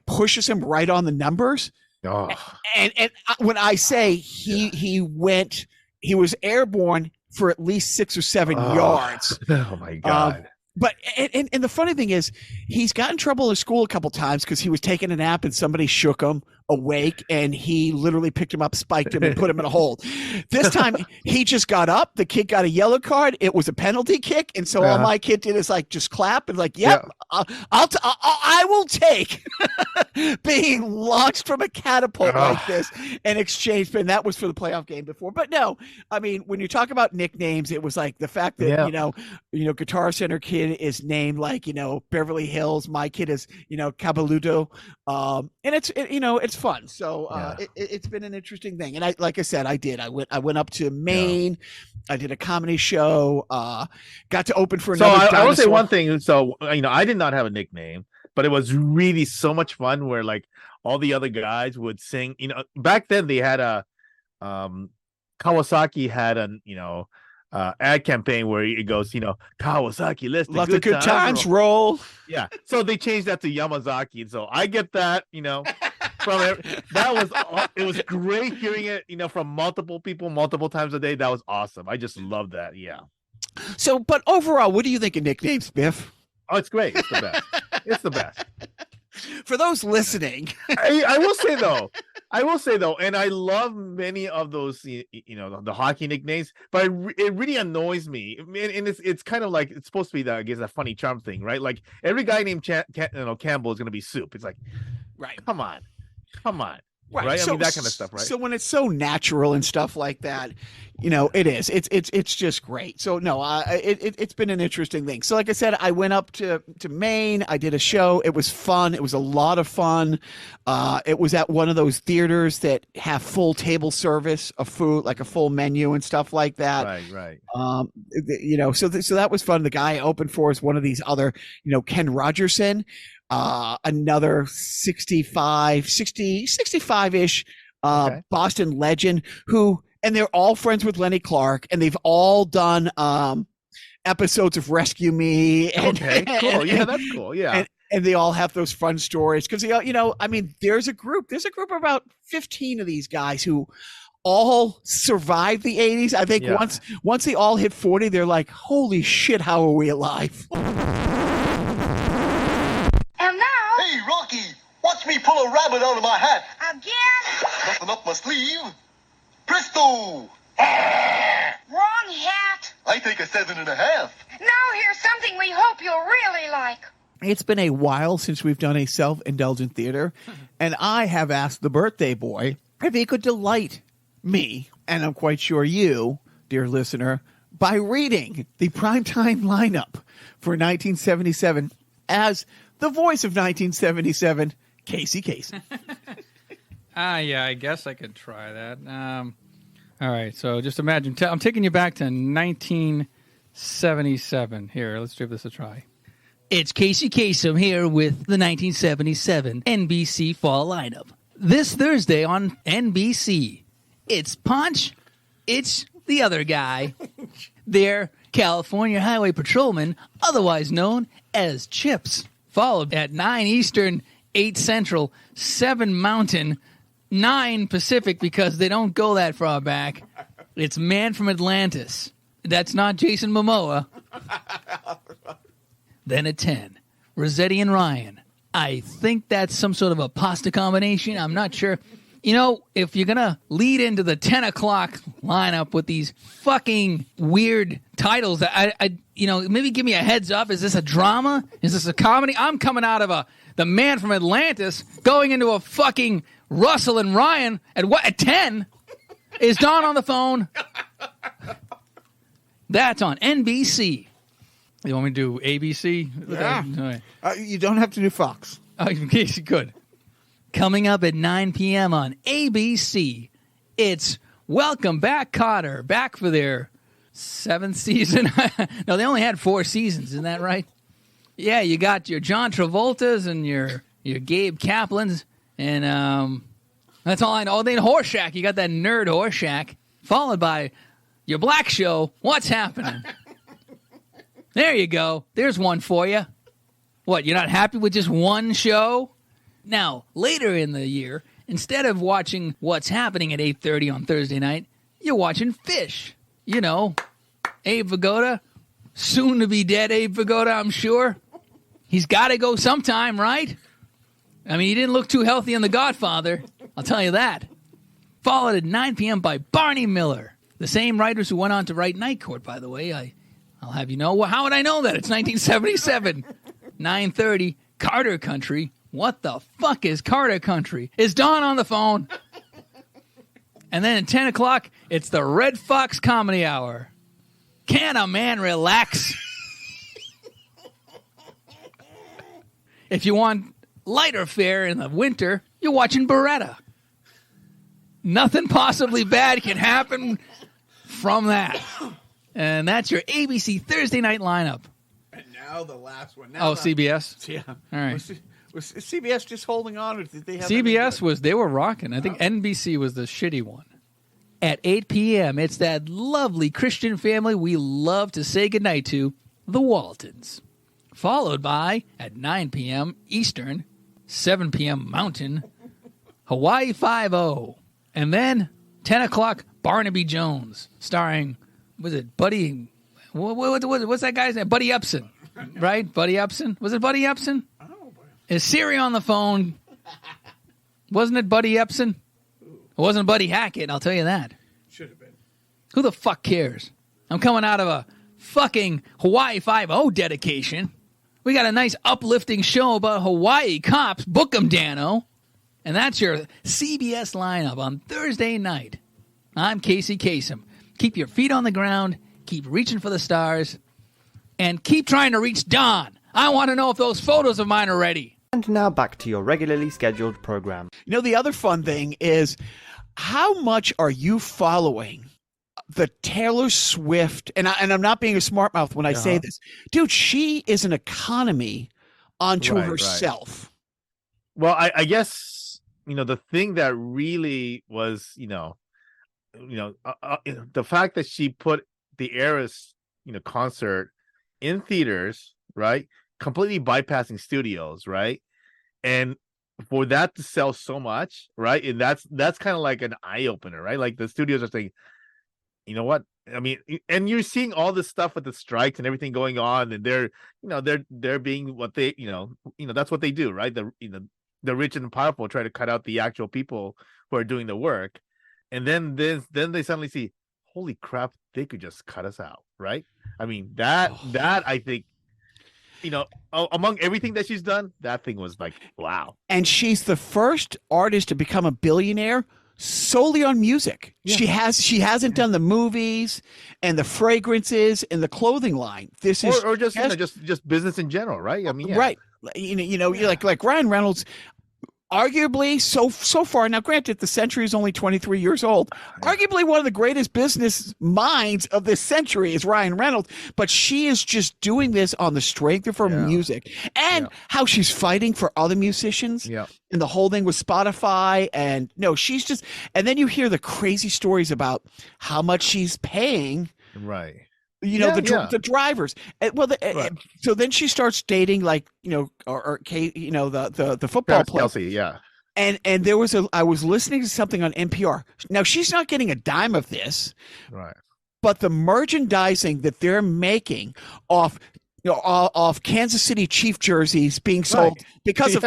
pushes him right on the numbers.
Oh.
And when I say he was airborne for at least 6 or 7 yards.
Oh my God.
But and the funny thing is, he's got in trouble in school a couple times because he was taking a nap and somebody shook him awake, and he literally picked him up, spiked him, and put him in a hold. This time, he just got up. The kid got a yellow card. It was a penalty kick, and so all my kid did is like just clap and like, yep, I will take being launched from a catapult like this in exchange. And that was for the playoff game before. But no, I mean, when you talk about nicknames, it was like the fact that you know, Guitar Center kid is named like, you know, Beverly Hills. My kid is, you know, Cabeludo. And it's fun. So it's been an interesting thing. And like I said, I went up to Maine. I did a comedy show. Got to open for another.
So I will say one thing. So, you know, I did not have a nickname, but it was really so much fun where like all the other guys would sing. You know, back then they had a Kawasaki had an, you know, ad campaign where it goes, you know, Kawasaki, let the good times roll. Yeah. So they changed that to Yamazaki. And so I get that, you know, it was great hearing it, you know, from multiple people, multiple times a day. That was awesome. I just love that. Yeah.
So, but overall, what do you think of nicknames, Biff?
Oh, it's great. It's the best. It's the best.
For those listening,
I will say though, and I love many of those, you know, the hockey nicknames, but it really annoys me. And it's kind of like, it's supposed to be that, I guess, a funny charm thing, right? Like every guy named Campbell is going to be Soup. It's like, right? Come on. Right. So, I mean, that kind of stuff, right?
So when it's so natural and stuff like that, you know, it is. It's just great. So no, it's been an interesting thing. So like I said, I went up to Maine. I did a show. It was fun. It was a lot of fun. It was at one of those theaters that have full table service of food, like a full menu and stuff like that.
Right.
You know, so that was fun. The guy I opened for is one of these other, you know, Ken Rogerson. Another 65-ish Boston legend and they're all friends with Lenny Clark, and they've all done episodes of Rescue Me. And,
cool. Yeah, that's cool. Yeah.
And they all have those fun stories because, you know, I mean, there's a group of about 15 of these guys who all survived the 80s. I think once they all hit 40, they're like, holy shit, how are we alive?
Hey, Rocky, watch me pull a rabbit out of my hat.
Again?
Nothing up my sleeve. Presto!
Wrong hat.
I take a 7.5.
Now here's something we hope you'll really like.
It's been a while since we've done a self-indulgent theater, and I have asked the birthday boy if he could delight me, and I'm quite sure you, dear listener, by reading the primetime lineup for 1977 as the voice of 1977, Casey Kasem.
Yeah, I guess I could try that. All right, so just imagine. I'm taking you back to 1977. Here, let's give this a try. It's Casey Kasem here with the 1977 NBC Fall lineup. This Thursday on NBC, it's Punch, it's the other guy. They're California Highway Patrolman, otherwise known as Chips. Followed at 9 Eastern, 8 Central, 7 Mountain, 9 Pacific, because they don't go that far back. It's Man from Atlantis. That's not Jason Momoa. Then at 10, Rossetti and Ryan. I think that's some sort of a pasta combination. I'm not sure. You know, if you're going to lead into the 10 o'clock lineup with these fucking weird titles, you know, maybe give me a heads up. Is this a drama? Is this a comedy? I'm coming out of the Man from Atlantis, going into a fucking Russell and Ryan at 10? Is Don on the phone? That's on NBC. You want me to do ABC?
Yeah. You don't have to do Fox.
Oh, in case you could. Coming up at 9 p.m. on ABC, it's Welcome Back, Kotter, back for their 7th season. No, they only had 4 seasons, isn't that right? Yeah, you got your John Travoltas and your Gabe Kaplans, and that's all I know. Oh, then Horseshack, you got that nerd Horseshack, followed by your black show, What's Happening? There you go. There's one for you. What, you're not happy with just one show? Now, later in the year, instead of watching What's Happening at 8:30 on Thursday night, you're watching Fish. You know, Abe Vigoda, soon to be dead Abe Vigoda, I'm sure. He's got to go sometime, right? I mean, he didn't look too healthy in The Godfather. I'll tell you that. Followed at 9 p.m. by Barney Miller. The same writers who went on to write Night Court, by the way. I'll have you know. Well, how would I know that? It's 1977. 9:30, Carter Country. What the fuck is Carter Country? Is Dawn on the phone? And then at 10 o'clock, it's the Red Fox Comedy Hour. Can a man relax? If you want lighter fare in the winter, you're watching Beretta. Nothing possibly bad can happen from that. And that's your ABC Thursday night lineup.
And now the last one. Now
CBS?
Yeah.
All right.
Was CBS just holding on, or did they have
CBS they were rocking. I think NBC was the shitty one. At 8 p.m., it's that lovely Christian family we love to say goodnight to, the Waltons. Followed by, at 9 p.m. Eastern, 7 p.m. Mountain, Hawaii Five-0. And then, 10 o'clock, Barnaby Jones, starring, was it Buddy, what's that guy's name? Buddy Upson, right? Buddy Upson? Was it Buddy Upson? Is Siri on the phone? Wasn't it Buddy Upson? It wasn't Buddy Hackett, I'll tell you that.
Should have been.
Who the fuck cares? I'm coming out of a fucking Hawaii Five-0 dedication. We got a nice uplifting show about Hawaii cops. Book 'em, Dano. And that's your CBS lineup on Thursday night. I'm Casey Kasem. Keep your feet on the ground. Keep reaching for the stars. And keep trying to reach Don. I want to know if those photos of mine are ready.
And now back to your regularly scheduled program.
You know, the other fun thing is, how much are you following the Taylor Swift? And I'm not being a smart mouth when I say this. Dude, she is an economy unto herself.
Right. Well, I guess, the thing that really was, the fact that she put the Eras, concert in theaters, right? Completely bypassing studios, right? And for that to sell so much, right? And that's kind of like an eye opener, right? Like the studios are saying, you know what? I mean, and you're seeing all this stuff with the strikes and everything going on, and they're being what they, that's what they do, right? The rich and powerful try to cut out the actual people who are doing the work, and then they suddenly see, holy crap, they could just cut us out, right? I mean, that I think, among everything that she's done, that thing was like, wow.
And she's the first artist to become a billionaire solely on music. Yeah. She hasn't done the movies and the fragrances and the clothing line. This is
or just just business in general, right? I mean, yeah.
Right. Like Ryan Reynolds. Arguably, so far, now granted, the century is only 23 years old. Arguably, one of the greatest business minds of this century is Ryan Reynolds, but she is just doing this on the strength of her music and how she's fighting for other musicians.
Yeah.
And the whole thing with Spotify, and she's just, and then you hear the crazy stories about how much she's paying.
Right.
The drivers. So then she starts dating, like, the football player.
Kelsey, yeah.
And I was listening to something on NPR. Now, she's not getting a dime of this.
Right. But
the merchandising that they're making off Kansas City Chief jerseys being sold because of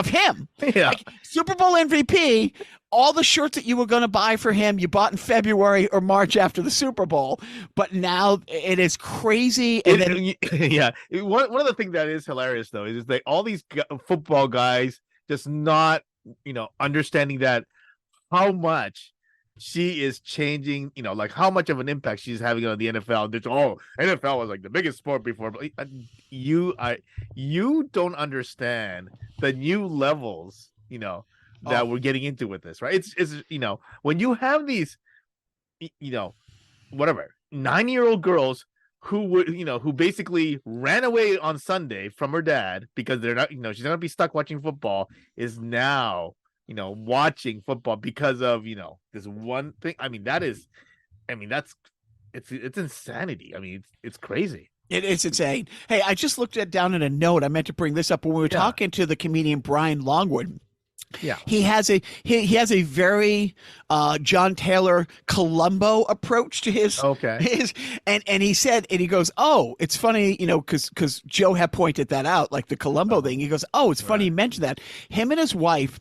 him.
Yeah.
Like, Super Bowl MVP, all the shirts that you were going to buy for him, you bought in February or March after the Super Bowl. But now it is crazy. And
one of the things that is hilarious, though, is like all these football guys just not, understanding that how much she is changing, like how much of an impact she's having on the NFL. NFL was like the biggest sport before. But you don't understand the new levels, that we're getting into with this, right? It's when you have these, 9-year-old girls who basically ran away on Sunday from her dad because they're not, she's gonna be stuck watching football, is now watching football because of this one thing. I mean, it's insanity. I mean, it's crazy.
It's insane. Hey, I just looked down at a note. I meant to bring this up when we were talking to the comedian Brian Longwood.
Yeah,
he has a very John Taylor Columbo approach to his and he said, and he goes, oh, it's funny, because Joe had pointed that out, like the Columbo thing. He goes, oh, it's funny you mentioned that. Him and his wife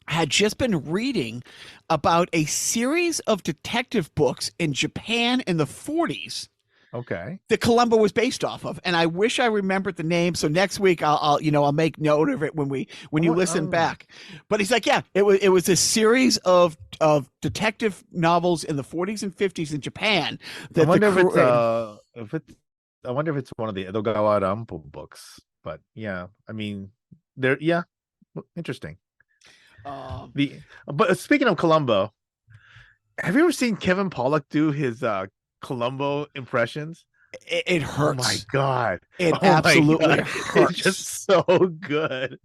had just been reading about a series of detective books in Japan in the 40s
Okay.
that Columbo was based off of, and I wish I remembered the name. So next week I'll make note of it when you listen back. But he's like, yeah, it was a series of detective novels in the 40s and 50s in Japan.
I wonder if it's one of the Edogawa Rampo books. But yeah, I mean, interesting. But speaking of Columbo, have you ever seen Kevin Pollak do his Columbo impressions?
It hurts.
Oh my god!
It absolutely hurts.
It's just so good.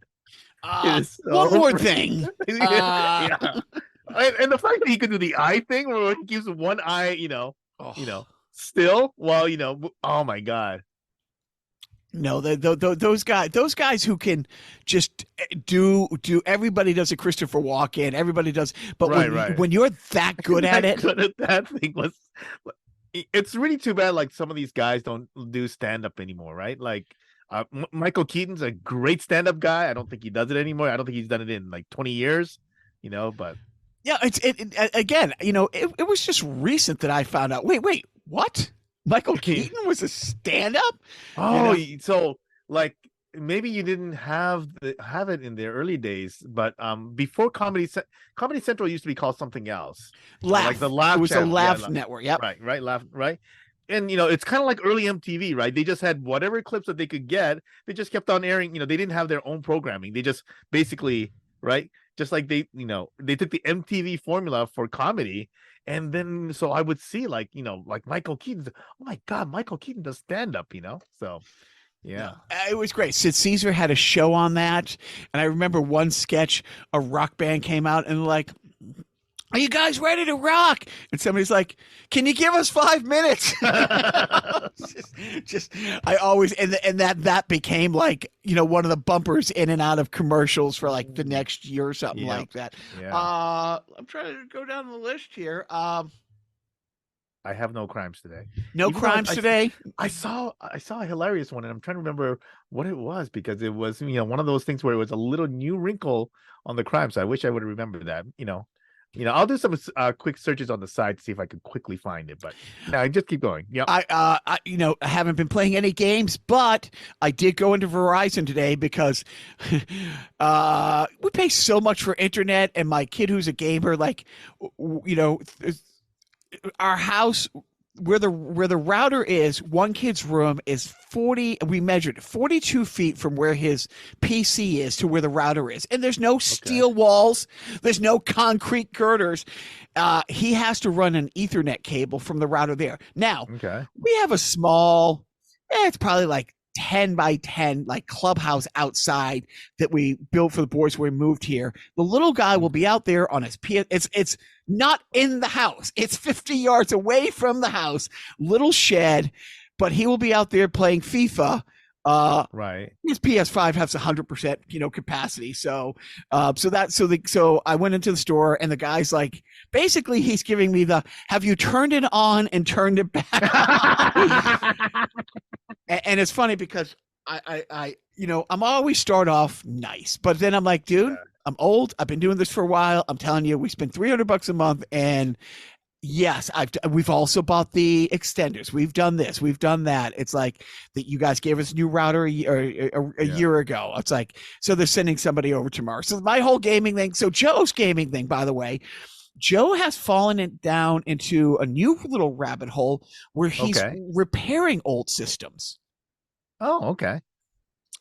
One more thing.
Yeah. And the fact that he could do the eye thing, where he keeps one eye, still while oh my god.
No, those guys who can just do everybody does a Christopher Walken, everybody does, but when you're that good at it,
that thing was. It's really too bad. Like some of these guys don't do stand up anymore, right? Like Michael Keaton's a great stand up guy. I don't think he does it anymore. I don't think he's done it in like 20 years, But
yeah, it was just recent that I found out. Wait, what? Michael Keaton was a stand up?
Oh, so like maybe you didn't have it in the early days, but before Comedy Central used to be called something else.
Laugh.
Like the Laugh.
It was
channel.
a Laugh network. Yep.
Right, Laugh. Right. And it's kind of like early MTV, right? They just had whatever clips that they could get. They just kept on airing. They didn't have their own programming. They just basically, right, just like they took the MTV formula for comedy. And then so I would see like Michael Keaton. Oh my God, Michael Keaton does stand up. So. Yeah,
it was great. Sid Caesar had a show on that, and I remember one sketch, a rock band came out and like, "Are you guys ready to rock?" And somebody's like, "Can you give us 5 minutes?" just I always and that became like one of the bumpers in and out of commercials for like the next year or something like that.
Yeah.
I'm trying to go down the list here.
I have no crimes today.
No crimes today.
I saw a hilarious one, and I'm trying to remember what it was because it was one of those things where it was a little new wrinkle on the crime. So I wish I would remember that. I'll do some quick searches on the side to see if I could quickly find it. But I just keep going. Yeah.
I haven't been playing any games, but I did go into Verizon today because we pay so much for internet, and my kid who's a gamer, like our house where the router is, one kid's room is we measured 42 feet from where his PC is to where the router is. And there's no steel walls. There's no concrete girders. He has to run an Ethernet cable from the router there. Now, we have a small, it's probably like 10 by 10 like clubhouse outside that we built for the boys when we moved here. The little guy will be out there on his PS. It's not in the house. It's 50 yards away from the house, little shed, but he will be out there playing FIFA.
Right.
His PS5 has 100%, capacity. So I went into the store and the guy's like, basically he's giving me have you turned it on and turned it back on? And it's funny because I'm always start off nice, but then I'm like, dude, I'm old. I've been doing this for a while. I'm telling you, we spend $300 a month, and yes, we've also bought the extenders. We've done this. We've done that. It's like that you guys gave us a new router a year ago. It's like, so they're sending somebody over tomorrow. So my whole gaming thing. So Joe's gaming thing, by the way, Joe has fallen down into a new little rabbit hole where he's repairing old systems.
Oh, okay.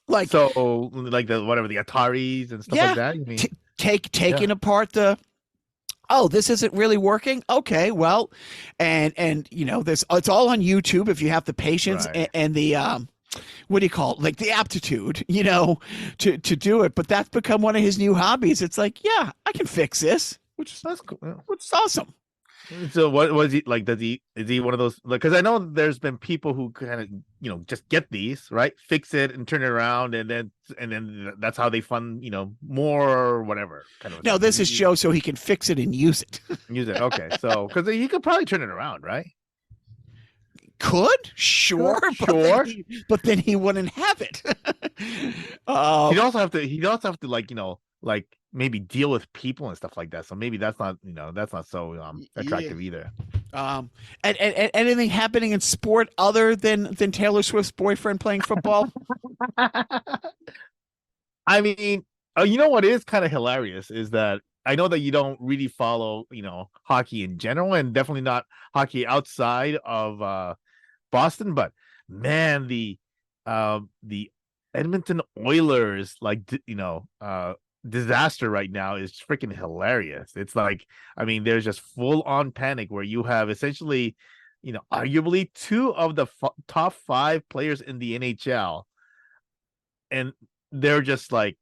Like
the Ataris and stuff like that. You mean
taking apart this isn't really working. Okay, well, and it's all on YouTube if you have the patience and the what do you call it? Like the aptitude, to do it. But that's become one of his new hobbies. It's like, yeah, I can fix this,
that's cool.
Which is awesome.
So what was he like? Is he one of those? Because I know there's been people who kind of just get these, right, fix it and turn it around, and then that's how they fund more or whatever kind of.
No, this is Joe, so he can fix it and use it.
Use it, okay. So because he could probably turn it around, right?
Could sure, but then he wouldn't have it.
He'd also have to like maybe deal with people and stuff like that. So maybe that's not so attractive either.
And anything happening in sport other than Taylor Swift's boyfriend playing football?
I mean, you know what is kind of hilarious is that I know that you don't really follow, hockey in general, and definitely not hockey outside of Boston. But man, the Edmonton Oilers, disaster right now is freaking hilarious. It's like, I mean, there's just full on panic where you have essentially, arguably two of the top 5 players in the NHL, and they're just like,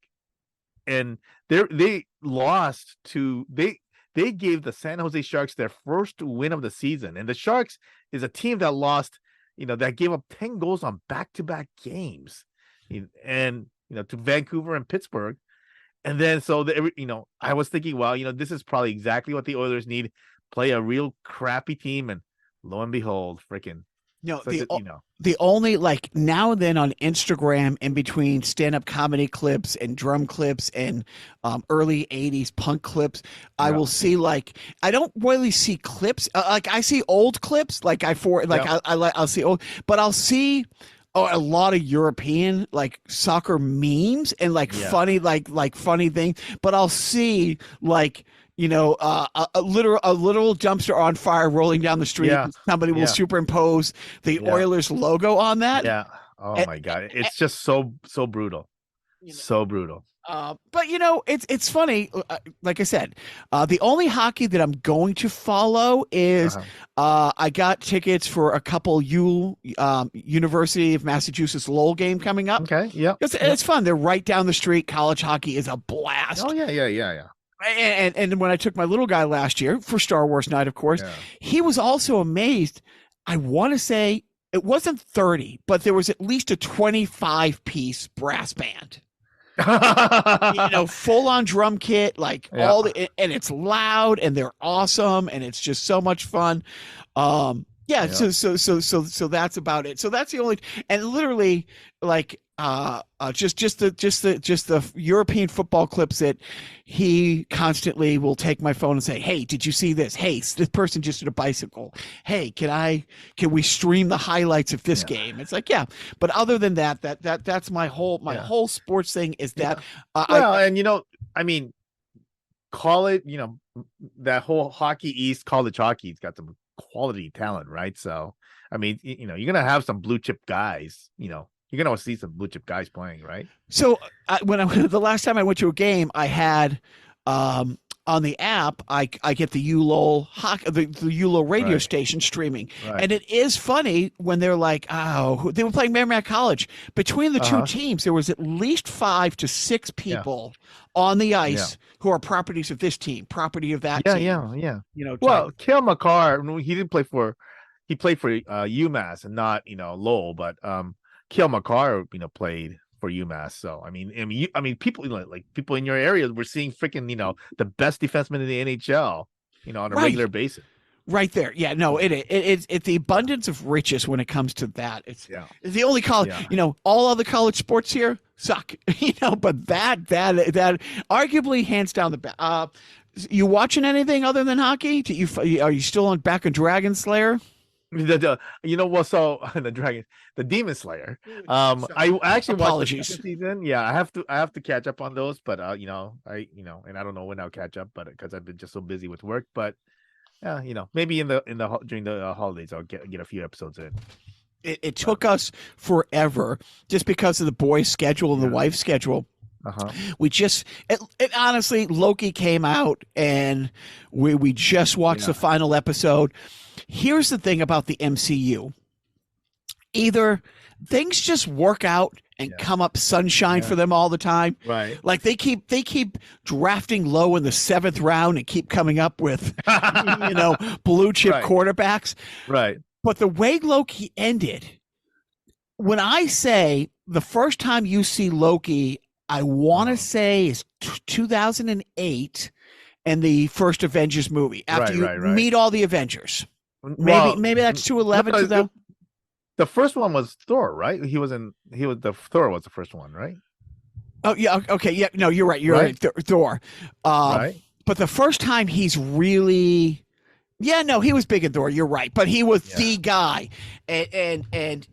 and they lost to they gave the San Jose Sharks their first win of the season, and the Sharks is a team that lost, that gave up 10 goals on back-to-back games, and to Vancouver and Pittsburgh. And then I was thinking, well, this is probably exactly what the Oilers need, play a real crappy team, and lo and behold, freaking
the only, like, now and then on Instagram, in between stand-up comedy clips and drum clips and early 80s punk clips, I will see, like, I don't really see clips, like I see old clips, like I'll see old, but I'll see a lot of European, like, soccer memes and funny, like funny things, but I'll see, like, a literal dumpster on fire rolling down the street. Yeah. Somebody will superimpose the Oilers logo on that.
Yeah. Oh my God. It's just so brutal. So brutal.
But it's funny. Like I said, the only hockey that I'm going to follow is I got tickets for a couple University of Massachusetts Lowell game coming up.
Okay. Yeah.
It's fun. They're right down the street. College hockey is a blast.
Oh yeah.
And when I took my little guy last year for Star Wars night, of course, he was also amazed. I want to say it wasn't 30, but there was at least a 25-piece brass band. Full on drum kit, like and it's loud and they're awesome and it's just so much fun. So that's about it. So that's the only, and literally, like, just the European football clips that he constantly will take my phone and say, "Hey, did you see this? Hey, this person just did a bicycle. Hey, can we stream the highlights of this game?" It's like, yeah, but other than that's my whole sports thing is that.
I mean, call it, that whole hockey East, college hockey's got some quality talent, right? So, I mean, you're gonna have some blue chip guys, you're gonna see some blue chip guys playing, right?
So the last time I went to a game, I had on the app, I get the ULOL the ULOL radio station streaming, and it is funny when they're like, they were playing Merrimack College. Between the two teams, there was at least 5 to 6 people on the ice who are properties of this team, property of that team.
Yeah. Well, Cale Makar, he played for UMass and not Lowell, but Cale Makar played for UMass. So I mean, people like people in your area were seeing freaking the best defenseman in the NHL, on a regular basis.
Right there, yeah. No, it's the abundance of riches when it comes to that. It's the only college. All other college sports here suck. But that arguably hands down the best. You watching anything other than hockey? Are you still back on Dragon Slayer?
The Demon Slayer. I actually watched the second season. Yeah, I have to catch up on those, but and I don't know when I'll catch up, but because I've been just so busy with work. But maybe during the holidays I'll get a few episodes in.
It took us forever just because of the boys' schedule and the wife's schedule. We just honestly, Loki came out and we just watched the final episode. Here's the thing about the MCU. Either things just work out and come up sunshine for them all the time. Right. Like they keep drafting low in the 7th round and keep coming up with blue chip quarterbacks. Right. But the way Loki ended, when I say the first time you see Loki, I want to say is 2008 and the first Avengers movie after you meet all the Avengers. Maybe that's 2011 though.
The first one was Thor, right? Thor was the first one, right?
Oh yeah, okay, yeah. No, you're right. You're right. Thor.
Right.
But the first time he's really, yeah, no, he was big in Thor. You're right, but he was the guy, and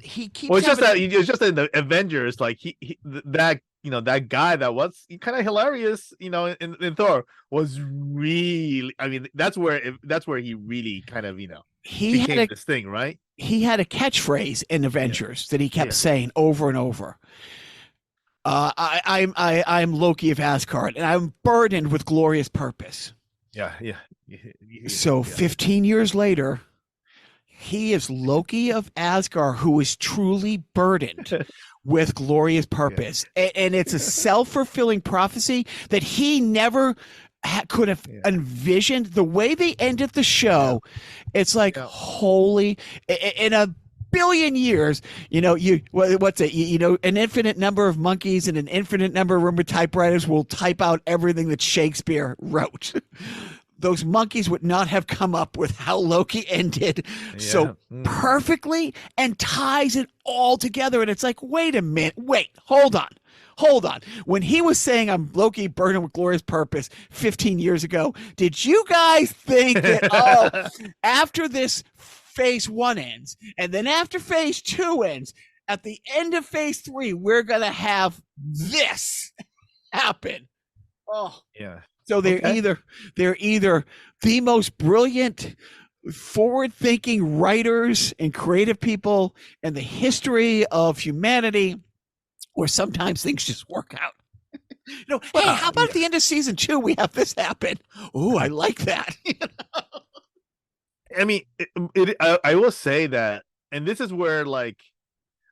he keeps.
Well, it's just in the Avengers, like that that guy that was kind of hilarious, in Thor was really. I mean, that's where he really kind of
he
became
had
this thing, right?
He had a catchphrase in Avengers that he kept saying over and over. I'm Loki of Asgard, and I'm burdened with glorious purpose.
Yeah.
So 15 years later, he is Loki of Asgard, who is truly burdened with glorious purpose. And it's a self-fulfilling prophecy that he never could have envisioned. The way they ended the show, it's like, holy, in a billion years, what's it? An infinite number of monkeys and an infinite number of room typewriters will type out everything that Shakespeare wrote. Those monkeys would not have come up with how Loki ended so perfectly and ties it all together. And it's like, wait a minute, hold on. When he was saying I'm Loki burdened with glorious purpose 15 years ago, did you guys think that, after this phase 1 ends, and then after phase 2 ends, at the end of phase 3, we're going to have this happen? Oh,
yeah.
So they're either the most brilliant, forward-thinking writers and creative people in the history of humanity, or sometimes things just work out. Hey, how about at the end of season 2 we have this happen? Oh, I like that.
I mean, I will say that, and this is where, like,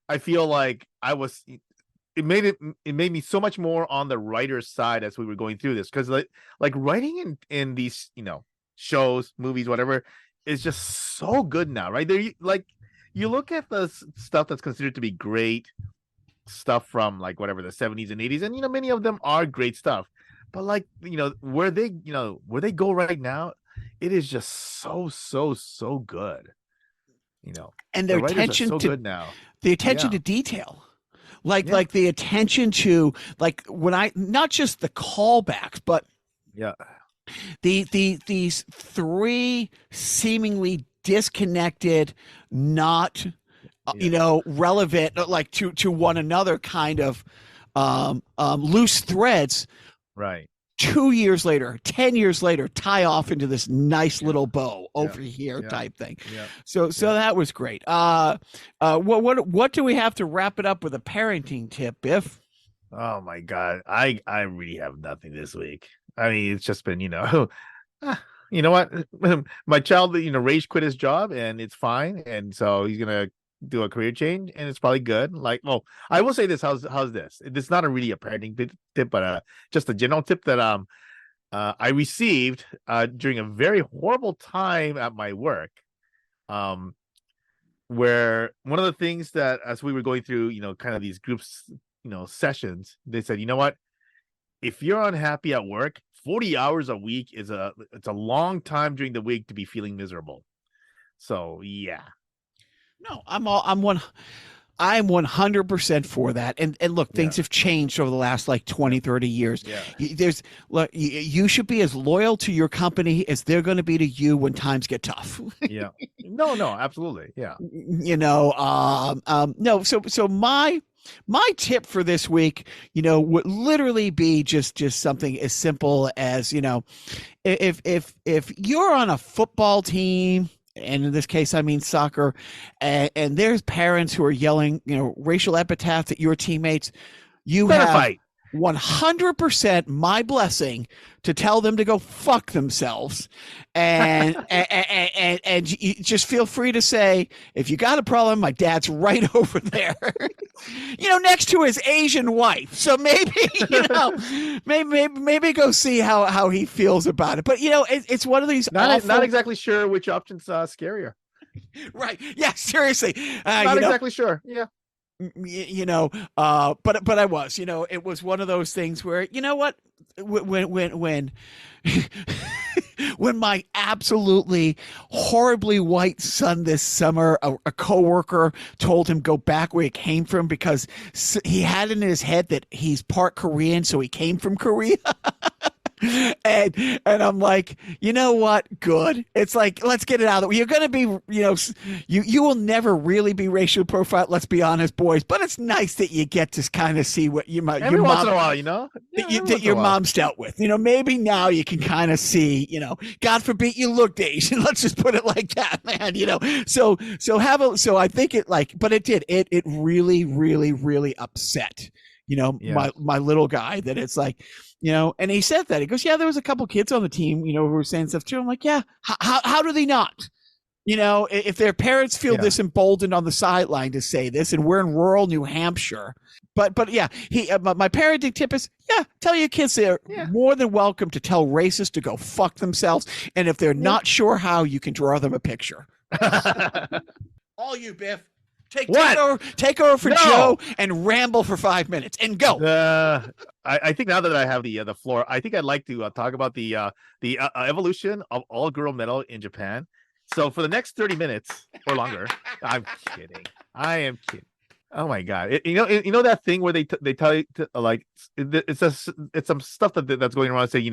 I feel like it made me so much more on the writer's side as we were going through this, because like writing in these shows, movies, whatever, is just so good now, right? There, like, you look at the stuff that's considered to be great stuff from, like, whatever, the 70s and 80s, and many of them are great stuff, but, like, where they go right now, it is just so good.
And their attention so good now. The attention to detail. Like the attention to, like, not just the callbacks, but these 3 seemingly disconnected, not relevant, like to one another, kind of loose threads.
Right.
2 years later, 10 years later, tie off into this nice little bow over here type thing. Yeah. So that was great. What do we have to wrap it up with a parenting tip, Biff?
Oh my God. I really have nothing this week. I mean, it's just been, you know what? My child, Rage quit his job and it's fine. And so he's going to do a career change and it's probably good. Like, well, I will say this. How's this? It's not really a parenting tip, but just a general tip that I received during a very horrible time at my work, where one of the things that, as we were going through, kind of these groups, sessions, they said, you know what? If you're unhappy at work, 40 hours a week it's a long time during the week to be feeling miserable. So yeah.
No, I'm 100% for that. And look, things have changed over the last 20, 30 years. Yeah. You should be as loyal to your company as they're going to be to you when times get tough.
Yeah. No, absolutely. Yeah.
No. So my tip for this week, would literally be just something as simple as, if you're on a football team, and in this case, I mean soccer, and there's parents who are yelling, racial epithets at your teammates, you have 100% my blessing to tell them to go fuck themselves, and you just feel free to say, if you got a problem, my dad's right over there, next to his Asian wife. So maybe, maybe go see how he feels about it. But it's one of these.
Not exactly sure which option's scarier.
Right? Yeah. Seriously.
Not exactly sure. Yeah.
But I was, it was one of those things where, when when my absolutely horribly white son this summer, a coworker told him go back where he came from because he had it in his head that he's part Korean, so he came from Korea. And I'm like, you know what? Good. It's like, let's get it out of the way. You're going to be, you will never really be racial profiled. Let's be honest, boys. But it's nice that you get to kind of see what your
Every
mom,
once in a while,
that your mom's dealt with. Maybe now you can kind of see, God forbid you looked Asian. Let's just put it like that, man. So I think but it did. It really, really, really upset. My little guy, that it's like, and he said that. He goes, yeah, there was a couple kids on the team, who were saying stuff too. I'm like, yeah, how do they not? If their parents feel this emboldened on the sideline to say this, and we're in rural New Hampshire. But yeah, my parenting tip is, tell your kids they're more than welcome to tell racists to go fuck themselves. And if they're not sure how, you can draw them a picture. All you, Biff. Take over for Joe and ramble for 5 minutes and go.
I think now that I have the floor, I think I'd like to talk about the evolution of all girl metal in Japan. So for the next 30 minutes or longer, I'm kidding. I am kidding. Oh my god! You know that thing where they tell you to, like, it's some stuff that's going around saying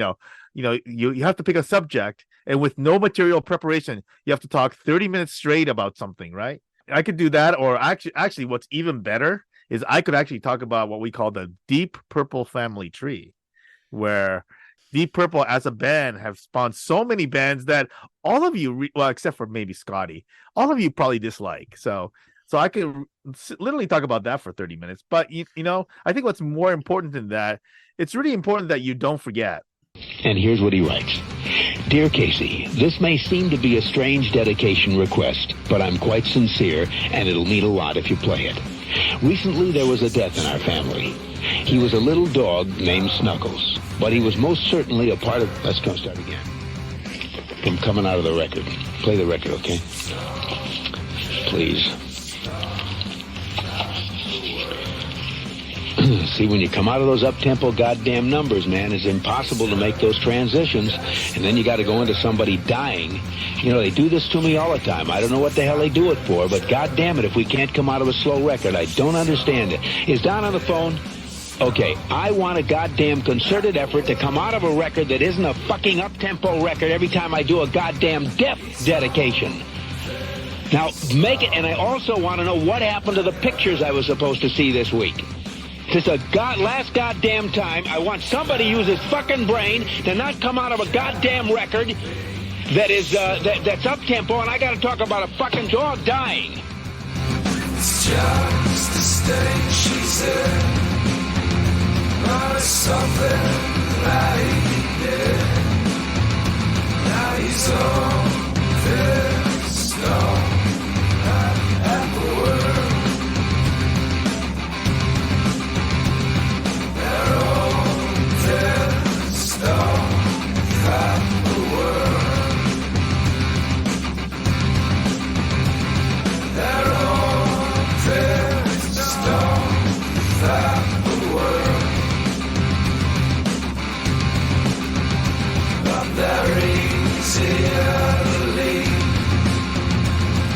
you have to pick a subject, and with no material preparation, you have to talk 30 minutes straight about something, right? I could do that, or actually, what's even better is I could actually talk about what we call the Deep Purple family tree, where Deep Purple as a band have spawned so many bands that all of you, except for maybe Scottie, all of you probably dislike. So I could literally talk about that for 30 minutes. But I think what's more important than that, it's really important that you don't forget.
And here's what he writes. Dear Casey, this may seem to be a strange dedication request, but I'm quite sincere, and it'll mean a lot if you play it. Recently, there was a death in our family. He was a little dog named Snuggles, but he was most certainly a part of... Let's go start again. I'm coming out of the record. Play the record, okay? Please. See, when you come out of those up-tempo goddamn numbers, man, it's impossible to make those transitions, and then you got to go into somebody dying. They do this to me all the time. I don't know what the hell they do it for, but goddamn it, if we can't come out of a slow record, I don't understand it. Is Don on the phone? Okay, I want a goddamn concerted effort to come out of a record that isn't a fucking up-tempo record every time I do a goddamn death dedication. Now, make it, and I also want to know what happened to the pictures I was supposed to see this week. This is last goddamn time. I want somebody to use his fucking brain to not come out of a goddamn record that is that's up tempo, and I got to talk about a fucking dog dying.
It's just the state she's in. Not something that he did. Now he's on this stone at the world.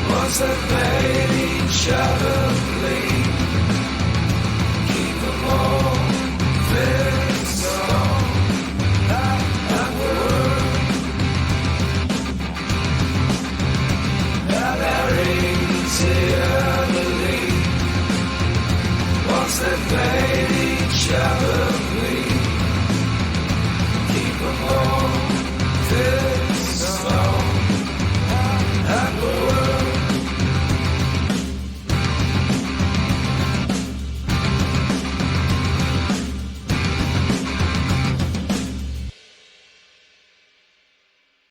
Once they've made each other bleed, keep them all.